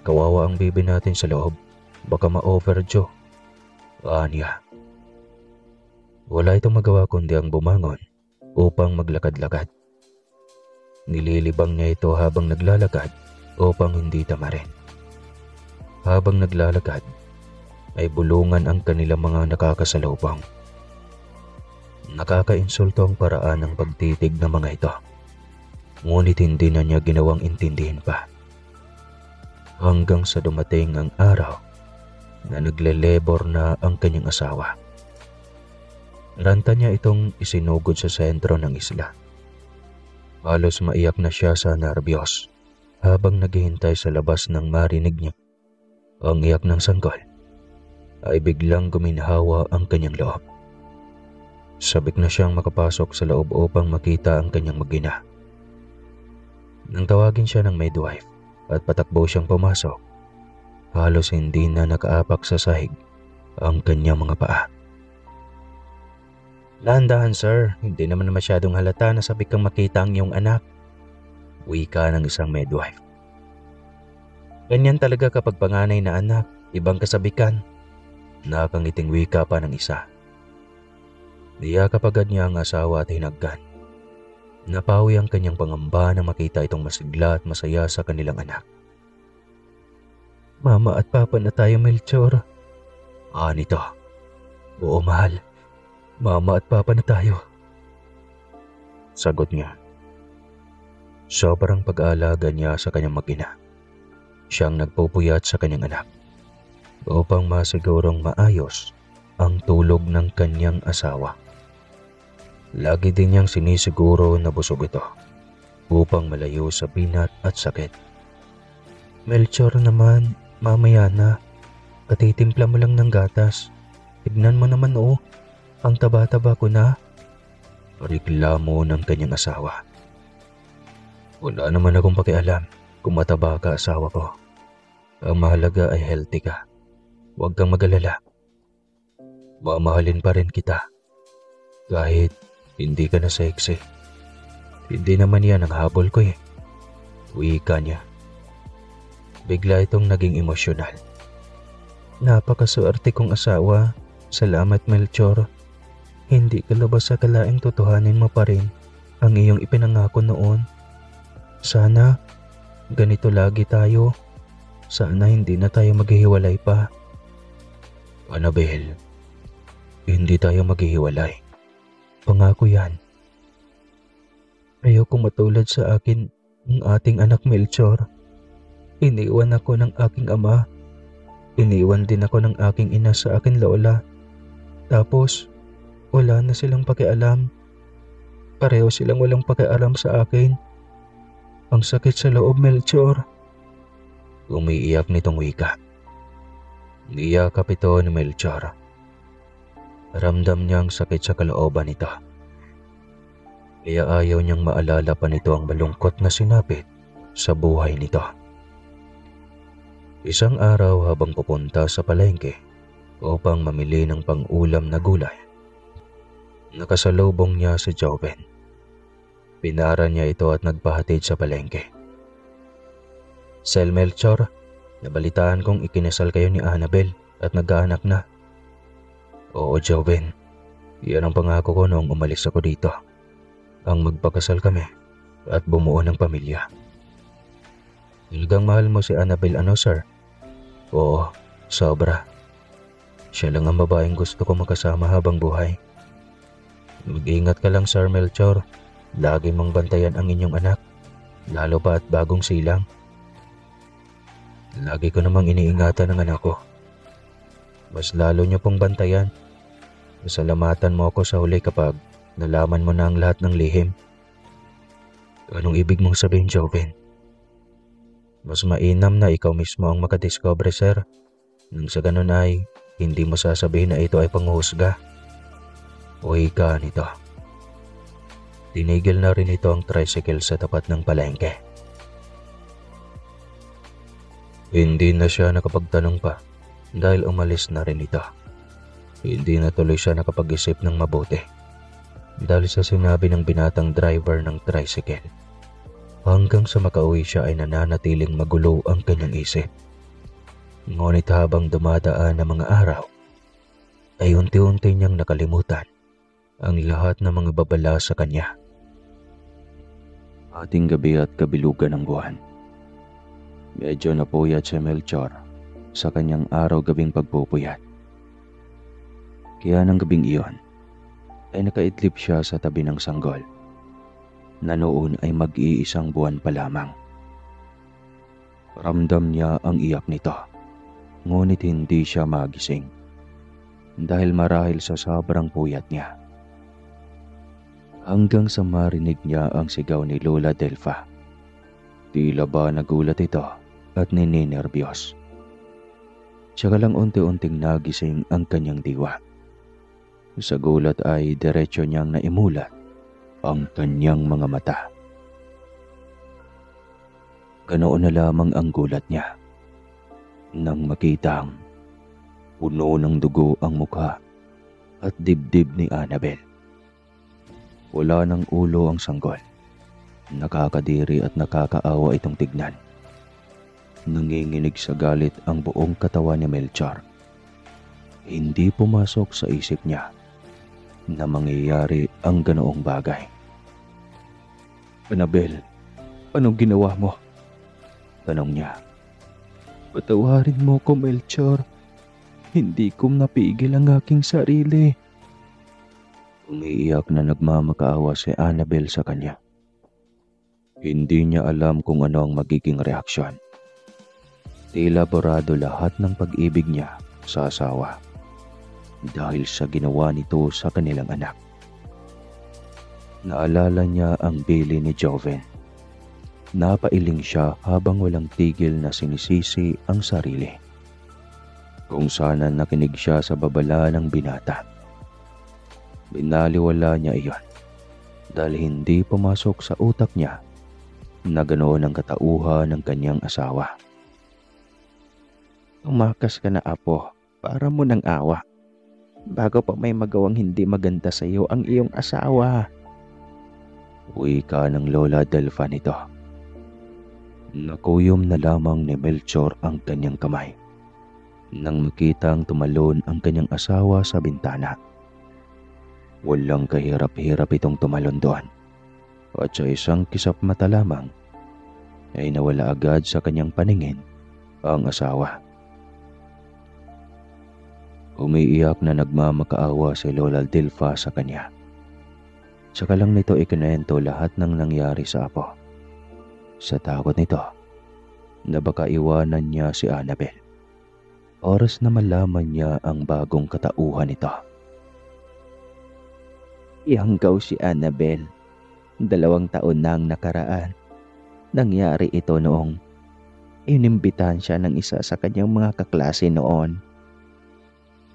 Kawawa ang baby natin sa loob. Baka ma-overdue." Niya. Wala itong magawa kundi ang bumangon upang maglakad-lakad. Nililibang niya ito habang naglalakad upang hindi tamarin. Habang naglalakad, ay bulungan ang kanilang mga nakakasalubong. Nakakainsulto ang paraan ng pagtitig ng mga ito. Ngunit hindi na niya ginawang intindihin pa. Hanggang sa dumating ang araw na nagle-labor na ang kanyang asawa. Ranta niya itong isinugod sa sentro ng isla. Halos maiyak na siya sa nerbyos habang naghihintay sa labas ng marinig niya ang iyak ng sanggol. Ay biglang guminhawa ang kanyang loob. Sabik na siyang makapasok sa loob upang makita ang kanyang mag-ina. Nang tawagin siya ng midwife at patakbo siyang pumasok, halos hindi na nakaapak sa sahig ang kanyang mga paa. "Dahan-dahan, sir. Hindi naman masyadong halata na sabik kang makita ang iyong anak," wika ng isang midwife. "Ganyan talaga kapag panganay na anak, ibang kasabikan," nakangiting wika pa ng isa. Niyakap agad niya ang asawa at hinagkan. Napawi ang kanyang pangamba na makita itong masigla at masaya sa kanilang anak. "Mama at papa na tayo, Melchor." Nito. "Oo, mahal. Mama at papa na tayo," sagot niya. Sobrang pag-aalaga niya sa kanyang mag-ina. Siyang nagpupuyat sa kanyang anak upang masigurong maayos ang tulog ng kanyang asawa. Lagi din niyang sinisiguro na busog ito upang malayo sa binat at sakit. "Melchor naman, mamaya na. Katitimpla mo lang ng gatas. Tignan mo naman oh, ang taba-taba ko na. Reklamo ng kanyang asawa. Wala naman akong pakialam kung mataba ka asawa ko. Ang mahalaga ay healthy ka. Huwag kang mag-alala. Mamahalin pa rin kita. Kahit hindi ka na sexy. Hindi naman yan ang habol ko eh. Wika niya. Bigla itong naging emosyonal. Napakaswerte kong asawa. Salamat Melchor. Hindi ka labas sa kalaing totohanin mo pa rin ang iyong ipinangako noon. Sana ganito lagi tayo. Sana hindi na tayo maghihiwalay pa. Annabel, hindi tayo maghihiwalay. Pangako yan. Ayoko matulad sa akin ng ating anak Melchor. Iniwan ako ng aking ama. Iniwan din ako ng aking ina sa akin lola. Tapos, wala na silang pakialam. Pareho silang walang pakialam sa akin. Ang sakit sa loob, Melchor. Umiiyak nitong wika. Niyakap ito ni Melchor. Ramdam niyang sakit sa kalooban nito. Kaya ayaw niyang maalala pa nito ang malungkot na sinapit sa buhay nito. Isang araw habang pupunta sa palengke upang mamili ng pang-ulam na gulay, nakasalubong niya si Joven. Pinara niya ito at nagpahatid sa palengke. Sel Melchor, nabalitaan kong ikinasal kayo ni Annabel at nagkaanak na. Oo Joven, yan ang pangako ko noong umalis ako dito. Ang magpakasal kami at bumuo ng pamilya. Talagang mahal mo si Annabel ano sir? Oo, sobra. Siya lang ang babaeng gusto ko makasama habang buhay. Mag-ingat ka lang Sir Melchor. Lagi mong bantayan ang inyong anak, lalo pa at bagong silang. Lagi ko namang iniingatan ang anak ko. Mas lalo niyo pong bantayan. Pasalamatan mo ako sa huli kapag nalaman mo na ang lahat ng lihim. Anong ibig mong sabihin, Joven? Mas mainam na ikaw mismo ang makadiscover, sir. Nang sa ganun ay hindi mo sasabihin na ito ay panghuhusga. O ika nito. Tinigil na rin ito ang tricycle sa tapat ng palengke. Hindi na siya nakapagtanong pa dahil umalis na rin ito. Hindi na tuloy siya nakapag-isip ng mabuti dahil sa sinabi ng binatang driver ng tricycle. Hanggang sa makauwi siya ay nananatiling magulo ang kanyang isip. Ngunit habang dumadaan ang mga araw, ay unti-unti niyang nakalimutan ang lahat ng mga babala sa kanya. Ating gabi at kabilugan ng buwan. Medyo napuyat si Melchor sa kanyang araw-gabing pagpupuyat. Kaya ng gabing iyon ay nakaidlip siya sa tabi ng sanggol na noon ay mag-iisang buwan pa lamang. Ramdam niya ang iyak nito, ngunit hindi siya magising dahil marahil sa sobrang puyat niya. Hanggang sa marinig niya ang sigaw ni Lola Delfa. Tila ba nagulat ito at nininerbiyos. Tsaka lang unti-unting nagising ang kanyang diwa. Sa gulat ay diretso niyang naimulat ang kanyang mga mata. Ganoon na lamang ang gulat niya nang makitang puno ng dugo ang mukha at dibdib ni Annabel. Wala ng ulo ang sanggol. Nakakadiri at nakakaawa itong tignan. Nanginginig sa galit ang buong katawan ni Melchor. Hindi pumasok sa isip niya na mangyayari ang ganoong bagay. Annabel, anong ginawa mo? Tanong niya. Patawarin mo ko, Melchor. Hindi ko napigil ang aking sarili. Umiiyak na nagmamakaawa si Annabel sa kanya. Hindi niya alam kung ano ang magiging reaksyon. Tila borado lahat ng pag-ibig niya sa asawa dahil sa ginawa nito sa kanilang anak. Naalala niya ang bili ni Joven. Napailing siya habang walang tigil na sinisisi ang sarili. Kung sana nakinig siya sa babala ng binata. Binaliwala niya iyon dahil hindi pumasok sa utak niya na ganoon ang katauhan ng kanyang asawa. Tumakas ka na, apo, para mo ng awa. Bago pa may magawang hindi maganda sa iyo ang iyong asawa. Wika ng Lola Delfa nito. Nakuyom na lamang ni Melchor ang kanyang kamay nang makitang tumalon ang kanyang asawa sa bintana. Walang kahirap-hirap itong tumalon doon at sa isang kisap mata lamang ay nawala agad sa kanyang paningin ang asawa. Umiiyak na nagmamakaawa si Lola Delfa sa kanya. Saka lang nito ikinento lahat ng nangyari sa apo. Sa takot nito na baka iwanan niya si Annabel. Oras na malaman niya ang bagong katauhan nito. Ihanggaw si Annabel. 2 taon na ang nakaraan. Nangyari ito noong inimbitahan siya ng isa sa kanyang mga kaklase noon.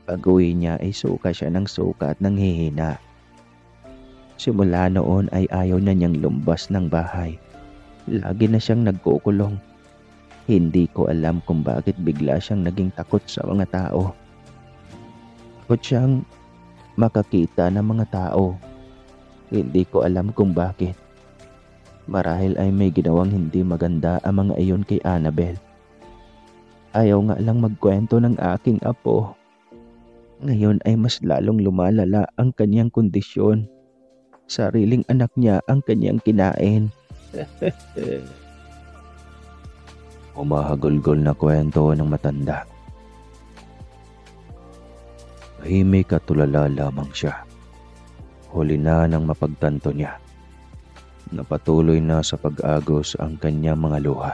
Pag-uwi niya ay suka siya ng suka at nanghihina. Simula noon ay ayaw na niyang lumabas ng bahay. Lagi na siyang nagkukulong. Hindi ko alam kung bakit bigla siyang naging takot sa mga tao. Takot siyang makakita ng mga tao. Hindi ko alam kung bakit. Marahil ay may ginawang hindi maganda ang mga iyon kay Annabel. Ayaw nga lang magkwento ng aking apo. Ngayon ay mas lalong lumalala ang kanyang kondisyon. Sariling anak niya ang kanyang kinain. Umahagulgol na kwento ng matanda. Tahimik at tulala lamang siya. Huli na nang mapagtanto niya. Napatuloy na sa pag-agos ang kanyang mga luha.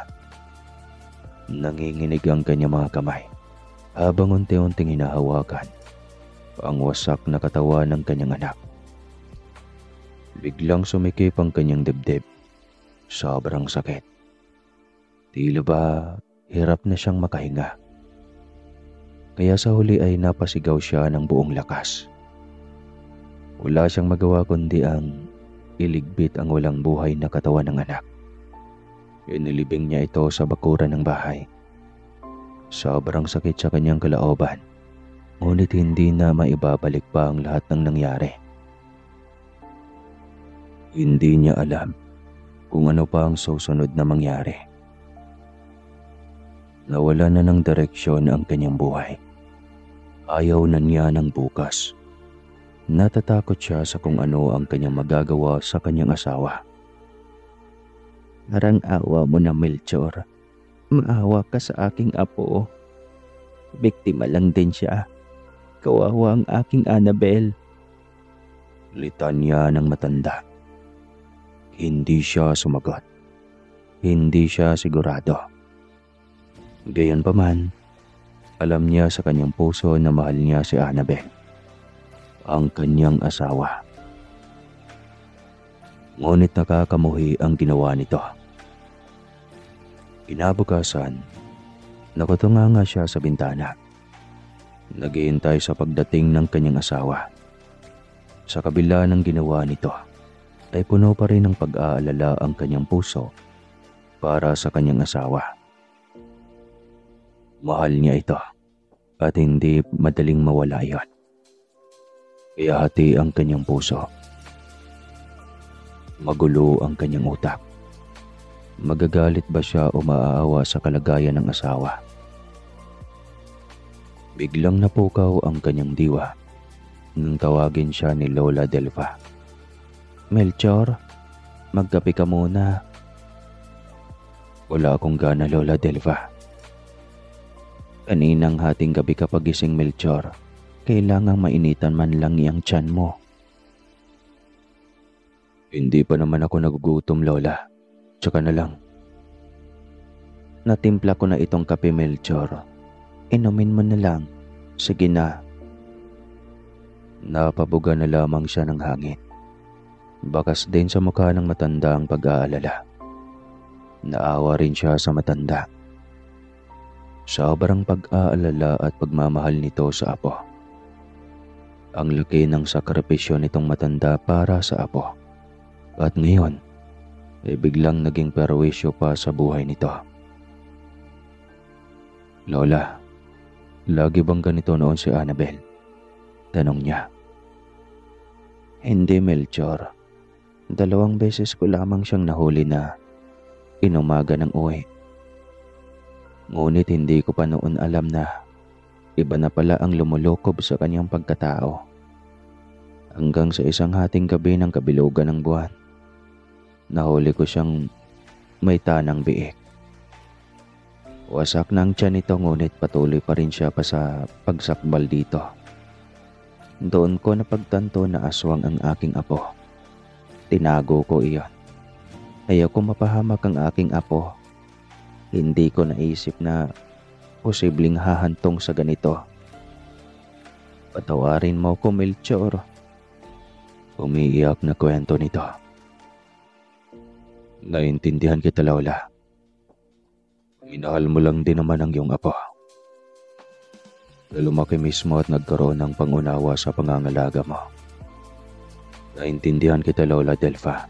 Nanginginig ang kanyang mga kamay habang unti-unting hinahawakan ang wasak na katawan ng kanyang anak. Biglang sumikip ang kanyang dibdib. Sobrang sakit. Tila ba hirap na siyang makahinga. Kaya sa huli ay napasigaw siya ng buong lakas. Wala siyang magawa kundi ang iligpit ang walang buhay na katawan ng anak. Inilibing niya ito sa bakuran ng bahay. Sobrang sakit sa kanyang kalooban, ngunit hindi na maibabalik pa ang lahat ng nangyari. Hindi niya alam kung ano pa ang susunod na mangyari. Nawala na ng direksyon ang kanyang buhay. Ayaw na niya ng bukas. Natatakot siya sa kung ano ang kanyang magagawa sa kanyang asawa. Parang awa mo na, Melchor. Maawa ka sa aking apo. Biktima lang din siya. Kawawa ang aking Annabel. Litanya ng matanda. Hindi siya sumagot. Hindi siya sigurado. Gayunpaman, alam niya sa kanyang puso na mahal niya si Annabel, ang kanyang asawa. Ngunit nakakamuhi ang ginawa nito. Kinabukasan, nakatunganga siya sa bintana. Naghihintay sa pagdating ng kanyang asawa. Sa kabila ng ginawa nito, ay puno pa rin ng pag-aalala ang kanyang puso para sa kanyang asawa. Mahal niya ito at hindi madaling mawala iyon. Kaya hati ang kanyang puso. Magulo ang kanyang utak. Magagalit ba siya o maaawa sa kalagayan ng asawa? Biglang napukaw ang kanyang diwa nang tawagin siya ni Lola Delfa. Melchor, magkape ka muna. Wala akong gana, Lola Delfa. Kaninang hating gabi kapag gising, Melchor, kailangang mainitan man lang iyang tiyan mo. Hindi pa naman ako nagugutom, Lola. Tsaka na lang. Natimpla ko na itong kape, Melchor. Inumin mo na lang. Sige na. Napabuga na lamang siya ng hangin. Bakas din sa mukha ng matanda ang pag-aalala. Naawa rin siya sa matanda. Sobrang pag-aalala at pagmamahal nito sa apo. Ang laki ng sakripisyo nitong matanda para sa apo. At ngayon, biglang naging perwisyo pa sa buhay nito. Lola, lagi bang ganito noon si Annabel? Tanong niya. Hindi, Melchor. 2 beses ko lamang siyang nahuli na inumaga ng uwi. Ngunit hindi ko pa noon alam na iba na pala ang lumulukob sa kanyang pagkatao. Hanggang sa isang hating gabi ng kabilugan ng buwan, nahuli ko siyang may tanang biik. Wasak na ang tiyan nito ngunit patuloy pa rin siya pa sa pagsakbal dito. Doon ko napagtanto na aswang ang aking apo. Tinago ko iyon. Ayoko mapahamak ang aking apo. Hindi ko naisip na posibleng hahantong sa ganito. Patawarin mo ko, Melchor. Umiiyak na kwento nito. Naintindihan kita, Lola. Minahal mo lang din naman ang iyong apo. Na lumaki mismo at nagkaroon ng pangunawa sa pangangalaga mo. Naintindihan kita, Lola Delfa.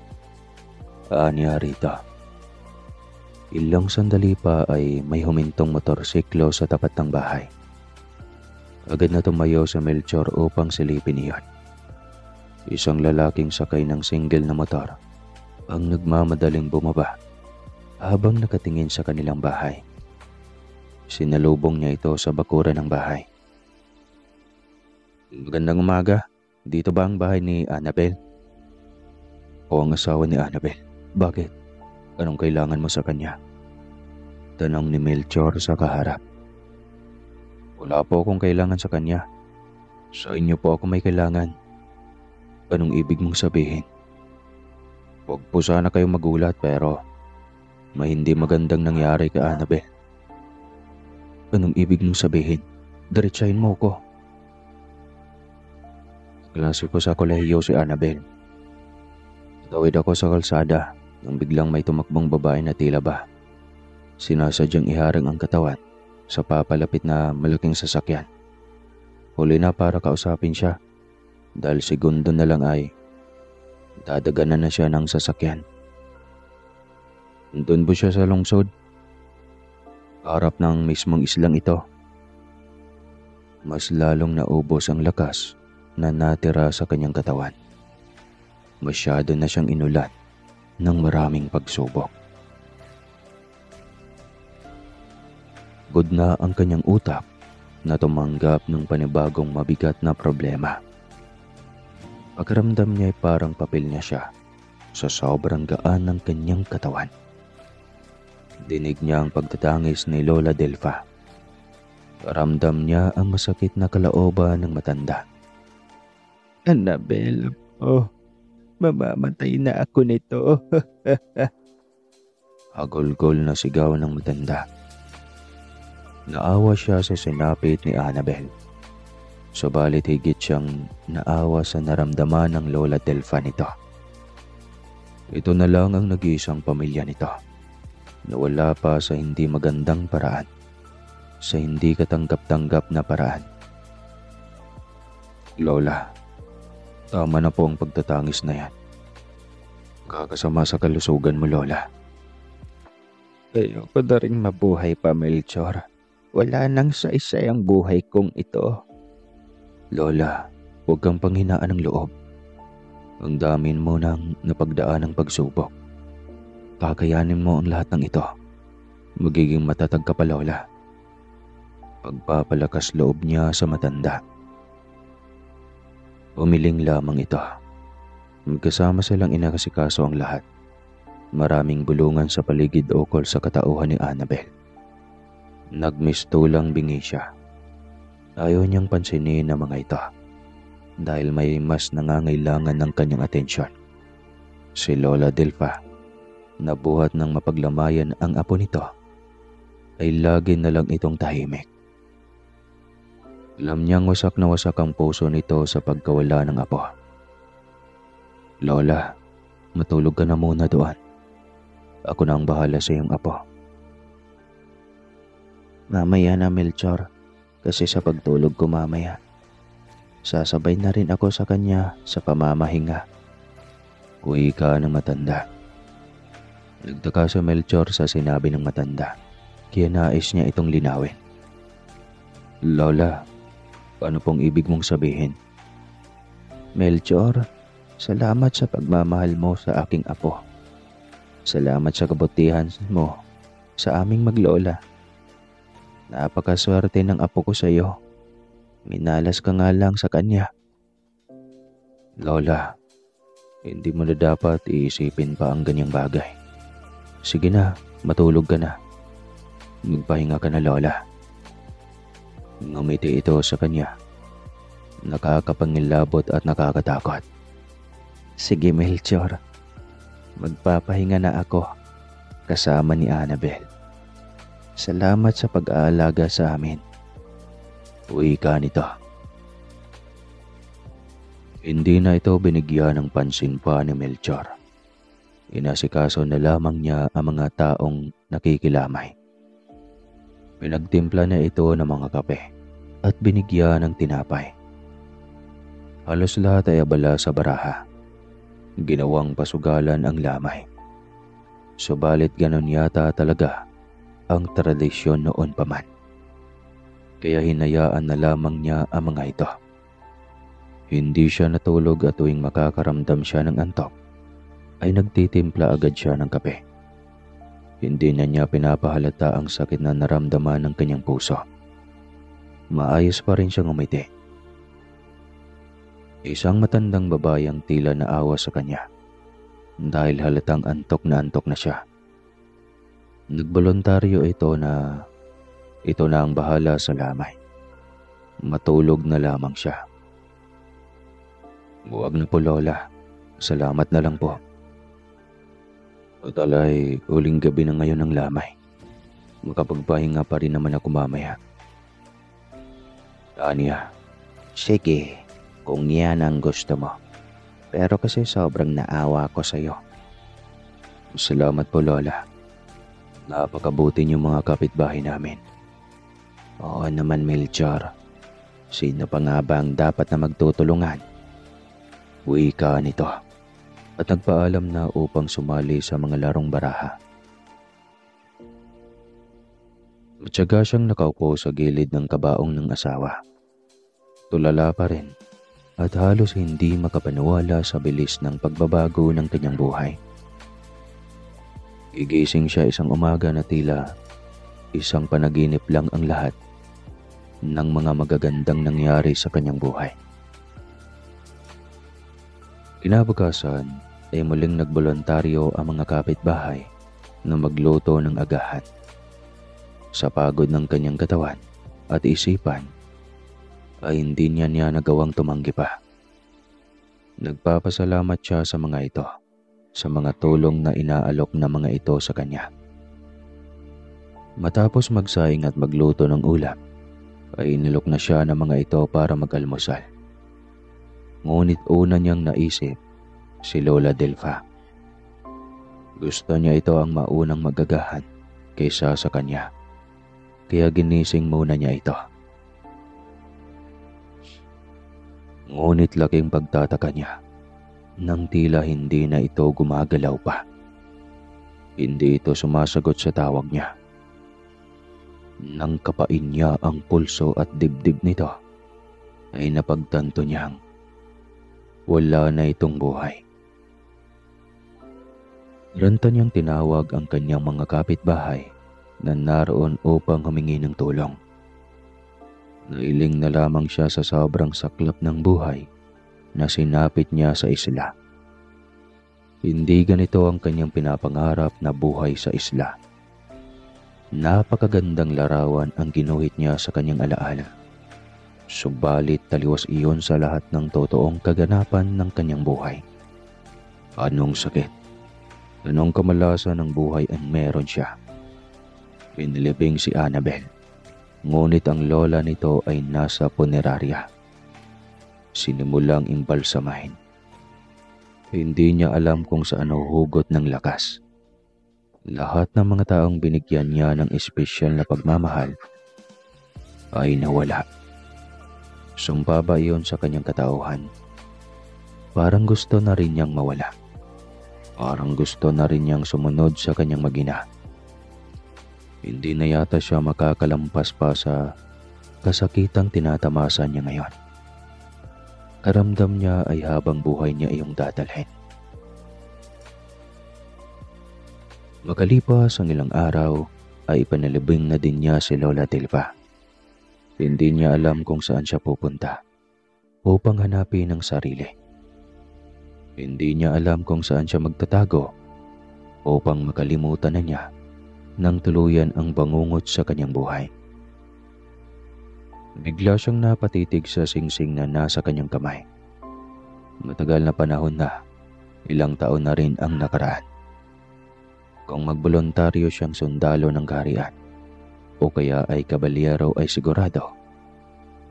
Aaniya rito. Ilang sandali pa ay may humintong motorsiklo sa tapat ng bahay. Agad na tumayo si Melchor upang silipin iyon. Isang lalaking sakay ng single na motor ang nagmamadaling bumaba habang nakatingin sa kanilang bahay. Sinalubong niya ito sa bakuran ng bahay. Magandang umaga. Dito ba ang bahay ni Annabel? O ang asawa ni Annabel. Bakit? Anong kailangan mo sa kanya? Tanong ni Melchor sa kaharap. Wala po akong kailangan sa kanya. Sa inyo po ako may kailangan. Anong ibig mong sabihin? Huwag po sana kayong magulat pero may hindi magandang nangyari kay Annabel. Anong ibig mong sabihin? Diretsahin mo ko. Klase ko sa kolehiyo si Annabel. Tawid ako sa kalsada nang biglang may tumakbong babae na tila ba sinasadyang iharang ang katawan sa papalapit na malaking sasakyan. Huli na para kausapin siya dahil segundo na lang ay dadaganan na siya ng sasakyan. Doon po siya sa lungsod. Harap ng mismong islang ito. Mas lalong naubos ang lakas na natira sa kanyang katawan. Masyado na siyang inulan ng maraming pagsubok. Good na ang kanyang utak na tumanggap ng panibagong mabigat na problema. Pakiramdam niya ay parang papel niya siya sa sobrang gaan ng kanyang katawan. Dinig niya ang pagtatangis ni Lola Delfa. Paramdam niya ang masakit na kalooban ng matanda. Annabel, mamamatay na ako nito. Hagulgol na sigaw ng matanda. Naawa siya sa sinapit ni Annabel. Subalit higit siyang naawa sa naramdaman ng Lola Delfa nito. Ito na lang ang nag-iisang pamilya nito. Nawala pa sa hindi magandang paraan. Sa hindi katanggap-tanggap na paraan. Lola, tama na po ang pagtatangis na yan. Kakasama sa kalusugan mo, Lola. Ayoko na rin mabuhay pa, Melchor. Wala nang saysay ang buhay kong ito. Lola, huwag kang panghinaan ng loob. Ang damin mo nang napagdaan ng pagsubok. Kakayanin mo ang lahat ng ito. Magiging matatag ka pa, Lola. Pagpapalakas loob niya sa matanda. Umiling lamang ito. Magkasama silang inakasikaso ang lahat. Maraming bulungan sa paligid ukol sa katauhan ni Annabel. Nagmistulang bingi siya. Ayaw niyang pansinin ang mga ito dahil may mas nangangailangan ng kanyang atensyon. Si Lola Delfa, na buhat ng mapaglamayan ang apo nito, ay lagi na lang itong tahimik. Alam niyang wasak na wasak ang puso nito sa pagkawala ng apo. Lola, matulog ka na muna doon. Ako na ang bahala sa iyong apo. Mamaya na, Melchor, kasi sa pagtulog ko mamaya, sasabay na rin ako sa kanya sa pamamahinga. Wika ng matanda. Nagtaka si Melchor sa sinabi ng matanda, kaya nais niya itong linawin. Lola, ano pong ibig mong sabihin? Melchor, salamat sa pagmamahal mo sa aking apo. Salamat sa kabutihan mo sa aming maglola. Napakaswerte ng apo ko sa iyo. Minalas ka nga lang sa kanya. Lola, hindi mo na dapat iisipin pa ang ganyang bagay. Sige na, matulog ka na. Magpahinga ka na, Lola. Ngumiti ito sa kanya. Nakakapangilabot at nakakatakot. Sige, Melchor. Magpapahinga na ako kasama ni Annabel. Salamat sa pag-aalaga sa amin. Wika nito. Hindi na ito binigyan ng pansin pa ni Melchor. Inasikaso na lamang niya ang mga taong nakikilamay. Pinagtimpla na ito ng mga kape at binigyan ng tinapay. Halos lahat ay abala sa baraha. Ginawang pasugalan ang lamay. Subalit ganon yata talaga ang tradisyon noon pa man. Kaya hinayaan na lamang niya ang mga ito. Hindi siya natulog at tuwing makakaramdam siya ng antok, ay nagtitimpla agad siya ng kape. Hindi na niya pinapahalata ang sakit na naramdaman ng kanyang puso. Maayos pa rin siyang umiti. Isang matandang babae ang tila naawa sa kanya dahil halatang antok na siya. Nagboluntaryo ito na ang bahala sa lamay. Matulog na lamang siya. Huwag na po, Lola. Salamat na lang po. Total ay huling gabi na ngayon ng lamay. Makapagpahinga pa rin naman ako mamaya. Tanya. Sige, kung yan ang gusto mo. Pero kasi sobrang naawa ko sa iyo. Salamat po, Lola. Napakabuti niyong mga kapitbahay namin. Oo naman, Melchor. Sino pa nga ba ang dapat na magtutulungan? Wika nito. At nagpaalam na upang sumali sa mga larong baraha. Matyaga siyang nakaupo sa gilid ng kabaong ng asawa. Tulala pa rin at halos hindi makapaniwala sa bilis ng pagbabago ng kanyang buhay. Gigising siya isang umaga na tila isang panaginip lang ang lahat ng mga magagandang nangyari sa kanyang buhay. Kinabukasan ay muling nagboluntaryo ang mga kapitbahay na magluto ng agahan. Sa pagod ng kanyang katawan at isipan, ay hindi niya nagawang tumanggi pa. Nagpapasalamat siya sa mga ito, sa mga tulong na inaalok na mga ito sa kanya. Matapos magsaing at magluto ng ulam, ay inilok na siya ng mga ito para mag-almusal. Ngunit una niyang naisip si Lola Delfa. Gusto niya ito ang maunang magagahan kaysa sa kanya, kaya ginising muna niya ito. Ngunit laking pagtataka niya nang tila hindi na ito gumagalaw pa. Hindi ito sumasagot sa tawag niya. Nang kapain niya ang pulso at dibdib nito, ay napagtanto niyang wala na itong buhay. Ranta niyang tinawag ang kanyang mga kapitbahay na naroon upang humingi ng tulong. Nailing na lamang siya sa sobrang saklap ng buhay na sinapit niya sa isla. Hindi ganito ang kanyang pinapangarap na buhay sa isla. Napakagandang larawan ang ginuhit niya sa kanyang alaala. Subalit taliwas iyon sa lahat ng totoong kaganapan ng kanyang buhay. Anong sakit? Anong kamalasan ng buhay ang meron siya? Pinilibing si Annabel. Ngunit ang lola nito ay nasa punerarya. Sinimulang imbalsamahin. Hindi niya alam kung saan huhugot ng lakas. Lahat ng mga taong binigyan niya ng espesyal na pagmamahal ay nawala. Sumpa ba iyon sa kanyang katauhan? Parang gusto na rin niyang mawala. Parang gusto na rin niyang sumunod sa kanyang magina. Hindi na yata siya makakalampas pa sa kasakitang tinatamasa niya ngayon. Karamdam niya ay habang buhay niya iyong dadalhin. Makalipas ang ilang araw ay ipanalibing na din niya si Lola Tilpa. Hindi niya alam kung saan siya pupunta upang hanapin ang sarili. Hindi niya alam kung saan siya magtatago upang makalimutan na niya nang tuluyan ang bangungot sa kanyang buhay. Bigla siyang napatitig sa singsing na nasa kanyang kamay. Matagal na panahon na, ilang taon na rin ang nakaraan. Kung magboluntaryo siyang sundalo ng kaharian o kaya ay kabalyero ay sigurado,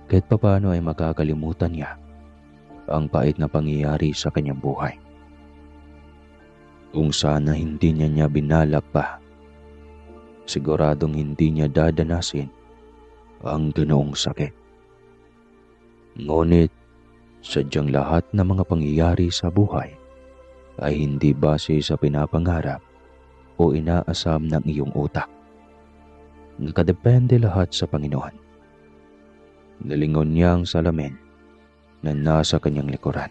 kahit papano ay makakalimutan niya ang pait na pangyayari sa kanyang buhay. Kung sana hindi niya binalak pa, siguradong hindi niya dadanasin ang ganoong sakit. Ngunit sadyang lahat ng mga pangyayari sa buhay ay hindi base sa pinapangarap o inaasam ng iyong utak. Nakadepende lahat sa Panginoon. Nalingon niya ang salamin na nasa kanyang likuran.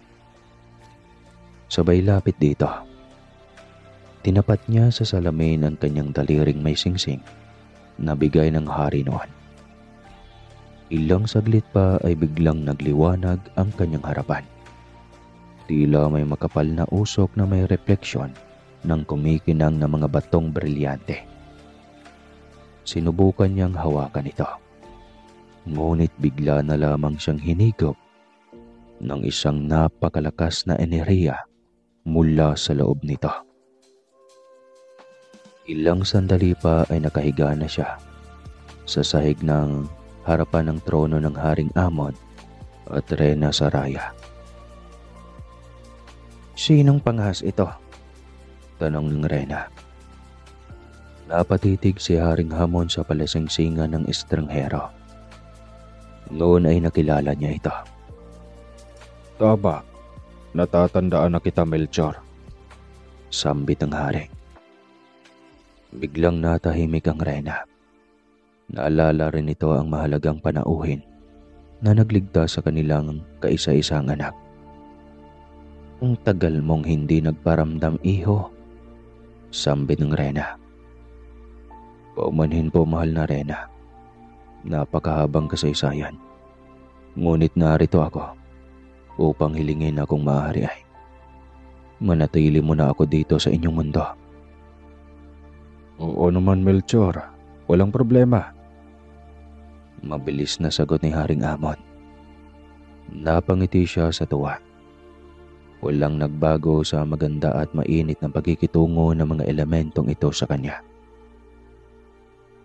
Sabay lapit dito. Tinapat niya sa salamin ang kanyang daliring may singsing na bigay ng hari noon. Ilang saglit pa ay biglang nagliwanag ang kanyang harapan. Tila may makapal na usok na may refleksyon ng kumikinang na mga batong brilyante. Sinubukan niyang hawakan ito. Ngunit bigla na lamang siyang hinigop ng isang napakalakas na enerhiya mula sa loob nito. Ilang sandali pa ay nakahiga na siya sa sahig ng harapan ng trono ng Haring Amon at Reyna Saraya. "Sinong panghas ito?" tanong ng Reyna. Napatitig si Haring Hamon sa palasingsingan ng estranghero. Noon ay nakilala niya ito. "Tama, natatandaan na kita, Melchor." Sambit ng hari. Biglang natahimik ang Reyna. Naalala rin ito ang mahalagang panauhin na nagligtas sa kanilang kaisa-isang anak. "Ang tagal mong hindi nagparamdam, iho," sambit ng Reyna. "Paumanhin po, mahal na Reyna. Napakahabang kasaysayan. Ngunit narito ako upang hilingin na kung maaari ay manatili mo na ako dito sa inyong mundo." "Oo naman, Melchor. Walang problema." Mabilis na sagot ni Haring Amon. Napangiti siya sa tuwa. Walang nagbago sa maganda at mainit na pagkikitungo ng mga elementong ito sa kanya.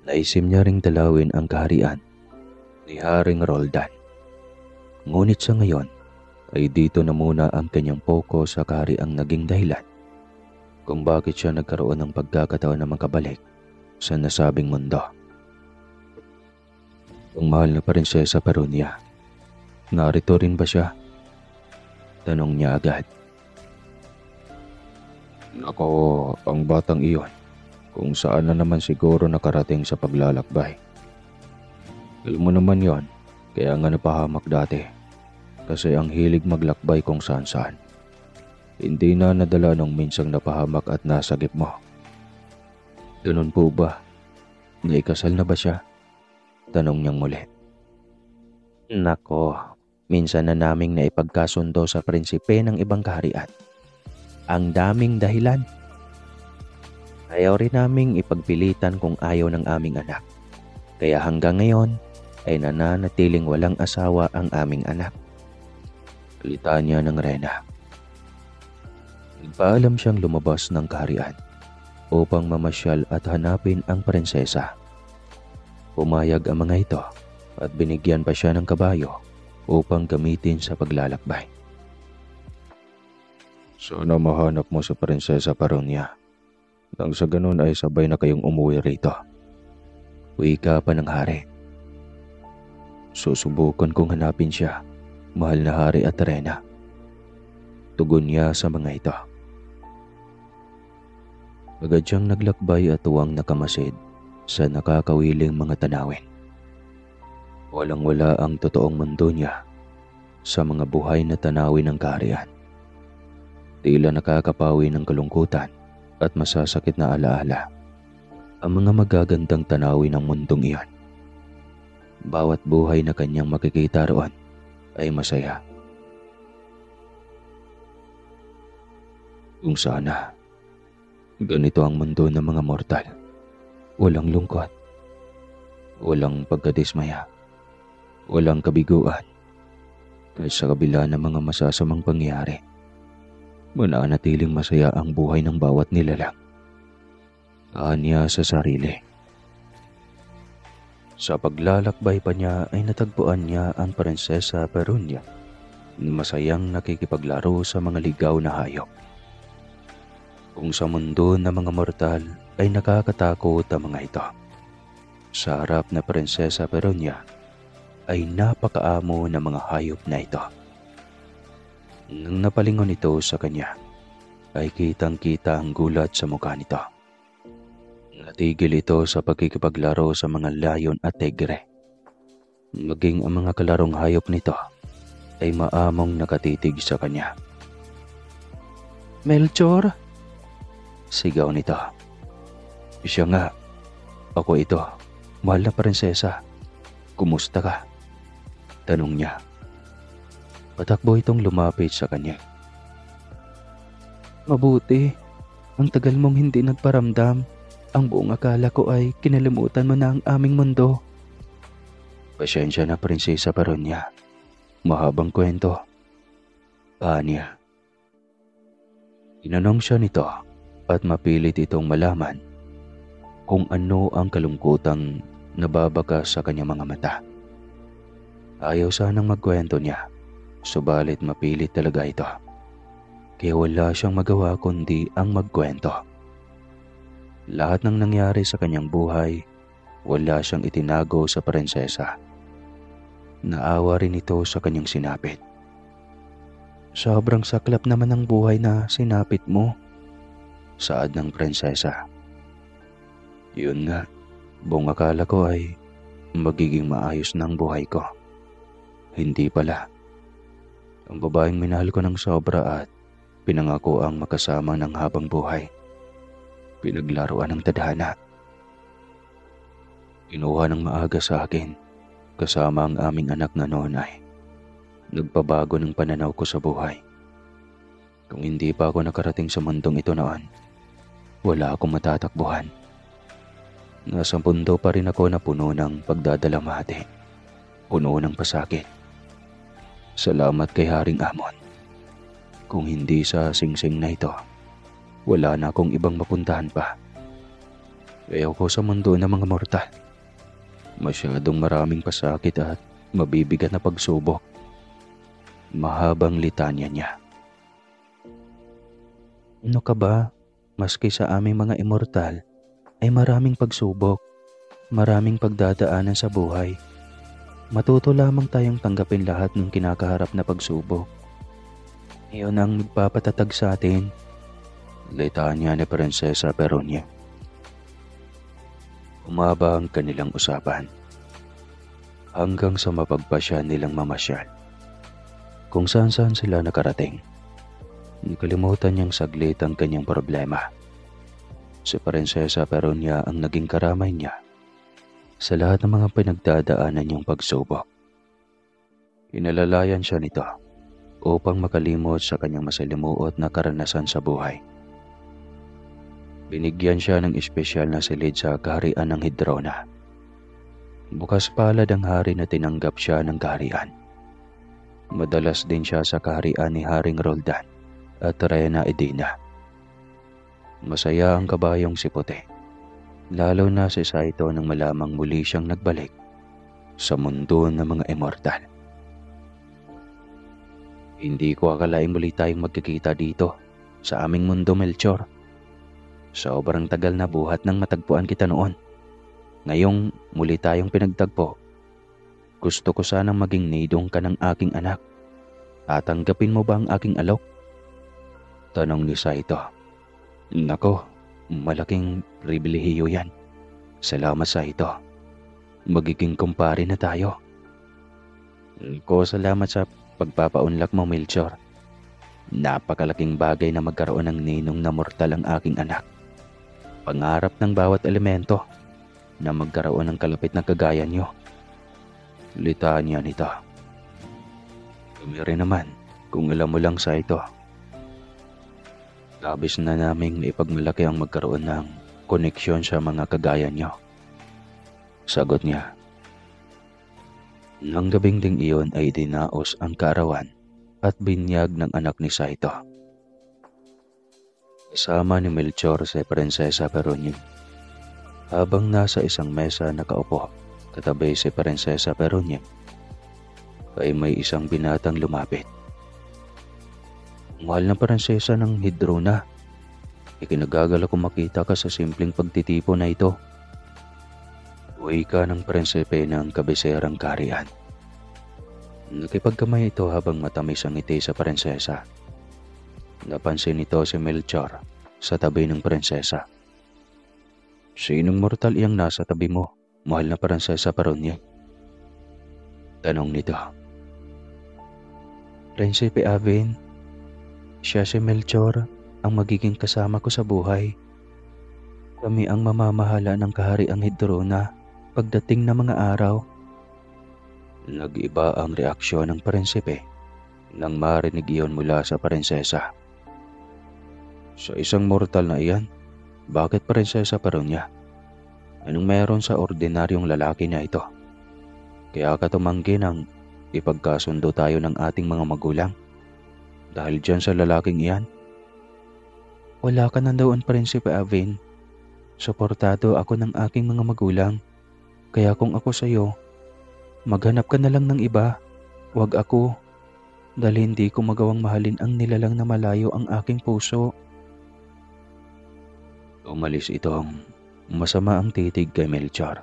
Naisim niya ring dalawin ang kaharian ni Haring Roldan. Ngunit sa ngayon ay dito na muna ang kanyang focus sa kahariang naging dahilan kung bakit siya nagkaroon ng pagkakataon na makabalik sa nasabing mundo. Ang mahal na Prinsesa Peronia, narito rin ba siya? Tanong niya agad. "Nako, ang batang iyon, kung saan na naman siguro nakarating sa paglalakbay. Alam mo naman yon, kaya nga napahamak dati. Kasi ang hilig maglakbay kung saan-saan. Hindi na nadala nung minsang napahamak at nasagip mo." "Ganun po ba? Naikasal na ba siya?" Tanong niyang muli. "Nako, minsan na naming naipagkasundo sa prinsipe ng ibang kaharian. Ang daming dahilan. Ayaw rin naming ipagpilitan kung ayaw ng aming anak. Kaya hanggang ngayon ay nananatiling walang asawa ang aming anak." Salita niya ng Reyna. Nagpaalam siyang lumabas ng kaharian upang mamasyal at hanapin ang prinsesa. Pumayag ang mga ito at binigyan pa siya ng kabayo upang gamitin sa paglalakbay. "Sana mahanap mo sa Prinsesa Peronia. Nang sa ganun ay sabay na kayong umuwi rito." Wika pa ng hari. Susubukan kong hanapin siya, mahal na hari at reyna. Tugon niya sa mga ito. Agad siyang naglakbay at tuwang nakamasid sa nakakawiling mga tanawin. Walang-wala ang totoong mundo niya sa mga buhay na tanawin ng kaharian. Tila nakakapawi ng kalungkutan at masasakit na alaala ang mga magagandang tanawin ng mundong iyon. Bawat buhay na kanyang makikita roon ay masaya. Kung sana ganito ang mundo ng mga mortal. Walang lungkot, walang pagkadismaya, walang kabiguan. Kahit sa kabila ng mga masasamang pangyayari, mananatiling masaya ang buhay ng bawat nilalang. Anya sa sarili. Sa paglalakbay pa niya ay natagpuan niya ang Prinsesa Perunia na masayang nakikipaglaro sa mga ligaw na hayop. Kung sa mundo ng mga mortal ay nakakatakot ang mga ito, sa harap na Prinsesa Perunia ay napakaamo ng mga hayop na ito. Nang napalingon ito sa kanya, ay kitang-kita ang gulat sa mukha nito. Natigil ito sa pagkikipaglaro sa mga layon at tigre. Maging ang mga kalarong hayop nito ay maamong nakatitig sa kanya. "Melchor!" sigaw nito. "Siya nga. Ako ito, mahal na prinsesa. Kumusta ka?" tanong niya. Patakbo itong lumapit sa kanya. "Mabuti. Ang tagal mong hindi nagparamdam. Ang buong akala ko ay kinalimutan mo na ang aming mundo." "Pasensya na, Prinsesa Perunia. Mahabang kwento." Anya. Tinanong siya nito at mapilit itong malaman kung ano ang kalungkutang nababaka sa kanyang mga mata. Ayaw sanang magkwento niya, subalit mapilit talaga ito. Kaya wala siyang magawa kundi ang magkwento. Lahat ng nangyari sa kanyang buhay, wala siyang itinago sa prinsesa. Naawa rin ito sa kanyang sinapit. "Sobrang saklap naman ang buhay na sinapit mo," saad ng prinsesa. "Yun nga, buong akala ko ay magiging maayos na ang buhay ko. Hindi pala. Ang babaeng minahal ko ng sobra at pinangako ang makasama ng habang buhay. Pinaglaruan ng tadhana. Kinuha ng maaga sa akin, kasama ang aming anak na noon ay nagpabago ng pananaw ko sa buhay. Kung hindi pa ako nakarating sa mundong ito noon, wala akong matatakbuhan. Nasa pundo pa rin ako na puno ng pagdadalamhati, puno ng pasakit. Salamat kay Haring Amon. Kung hindi sa singsing na ito, wala na akong ibang mapuntahan pa. Ayaw ko sa mundo ng mga mortal. Masyadong maraming pasakit at mabibigat na pagsubok." Mahabang litanya niya. "Ano ka ba? Maski sa aming mga immortal ay maraming pagsubok, maraming pagdadaanan sa buhay. Matuto lamang tayong tanggapin lahat ng kinakaharap na pagsubok. Iyon ang magpapatatag sa atin," litanya ni Prinsesa Perunia. Umaba ang kanilang usapan hanggang sa mapagpasya nilang mamasyal. Kung saan-saan sila nakarating, nakalimutan niyang saglit ang kanyang problema. Si Prinsesa Perunia ang naging karamay niya sa lahat ng mga pinagdadaanan niyang pagsubok. Inalalayan siya nito upang makalimot sa kanyang masalimuot na karanasan sa buhay. Binigyan siya ng espesyal na silid sa kaharian ng Hidrona. Bukas palad ang hari na tinanggap siya ng kaharian. Madalas din siya sa kaharian ni Haring Roldan at Reyna Edina. Masaya ang kabayong si Puti, lalo na si Saito nang malamang muli siyang nagbalik sa mundo ng mga immortal. "Hindi ko akalaing muli tayong magkikita dito sa aming mundo, Melchor. Sobrang tagal na buhat nang matagpuan kita noon. Ngayong muli tayong pinagtagpo, Gusto ko sanang maging nidong ka ng aking anak. Tatanggapin mo ba ang aking alok? Tanong ni Saito. Nako, malaking pribilehiyo yan. Salamat Saito. Magiging kumpare na tayo. Ko salamat sa pagpapaunlak mo, Melchor. Napakalaking bagay na magkaroon ng ninong na mortal ang aking anak. Pangarap ng bawat elemento na magkaroon ng kalapit na kagaya niyo. Litaan niya nito. Kami rin naman, kung alam mo lang sa ito. Labis na naming naipagmalaki ang magkaroon ng koneksyon sa mga kagaya niyo. Sagot niya. Nang gabing ding iyon ay dinaos ang kaarawan at binyag ng anak ni Saito. Kasama ni Melchor si Prinsesa Peronia. Habang nasa isang mesa nakaupo katabi si Prinsesa Peronia, ay may isang binatang lumapit. Mahal na prinsesa ng Hidrona, ikinagagal ako makita ka sa simpleng pagtitipo na ito. Uwi ka ng prinsipe ng kabiserang kaharian. Nakipagkamay ito habang matamis ang ngiti sa prinsesa. Napansin nito si Melchor sa tabi ng prinsesa. Sinong mortal iyang nasa tabi mo, mahal na prinsesa Peronia? Tanong nito. Prinsipe Avin, siya si Melchor ang magiging kasama ko sa buhay. Kami ang mamamahala ng kahariang Hidrona pagdating ng mga araw. Nag-iba ang reaksyon ng prinsipe nang marinig iyon mula sa prinsesa. Sa isang mortal na iyan, bakit prinsesa Peronia? Anong meron sa ordinaryong lalaki na ito? Kaya ka tumanggi nang ipagkasundo tayo ng ating mga magulang? Dahil dyan sa lalaking iyan? Wala ka nandoon, Prinsipe Avin. Suportado ako ng aking mga magulang. Kaya kung ako sa'yo, maghanap ka na lang ng iba. Huwag ako. Dahil hindi ko magawang mahalin ang nilalang na malayo ang aking puso. Umalis itong masama ang titig kay Melchor.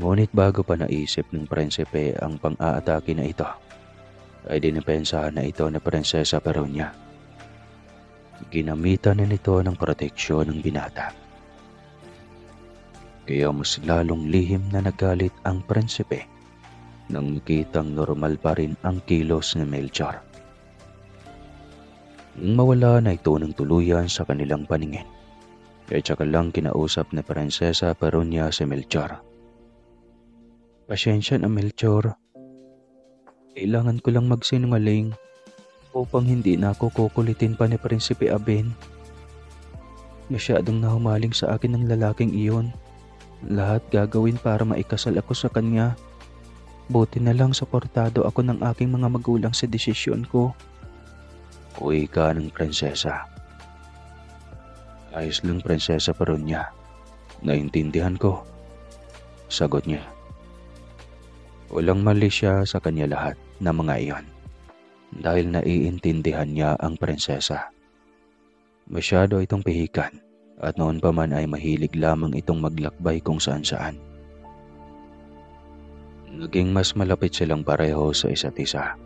Ngunit bago pa naisip ng prinsipe ang pang-aatake na ito, ay dinipensahan na ito na Prinsesa Peronia. Ginamitan na nito ng proteksyon ng binata. Kaya mas lalong lihim na nagalit ang prinsipe nang makitang normal pa rin ang kilos ni Melchor. Nang mawala na ito ng tuluyan sa kanilang paningin, ay tsaka lang kinausap ni Prinsesa Peronia si Melchor. Pasensya na Melchor. Kailangan ko lang magsinungaling upang hindi na ako kukulitin pa ni Prinsipe Avin. Masyadong nahumaling sa akin ng lalaking iyon. Lahat gagawin para maikasal ako sa kanya. Buti na lang suportado ako ng aking mga magulang sa desisyon ko. Uwi ka ng prinsesa. Ayos lang Prinsesa Peronia. Naintindihan ko. Sagot niya. Walang mali siya sa kanya lahat na mga iyon. Dahil naiintindihan niya ang prinsesa. Masyado itong pihikan at noon pa man ay mahilig lamang itong maglakbay kung saan-saan. Naging mas malapit silang pareho sa isa't isa.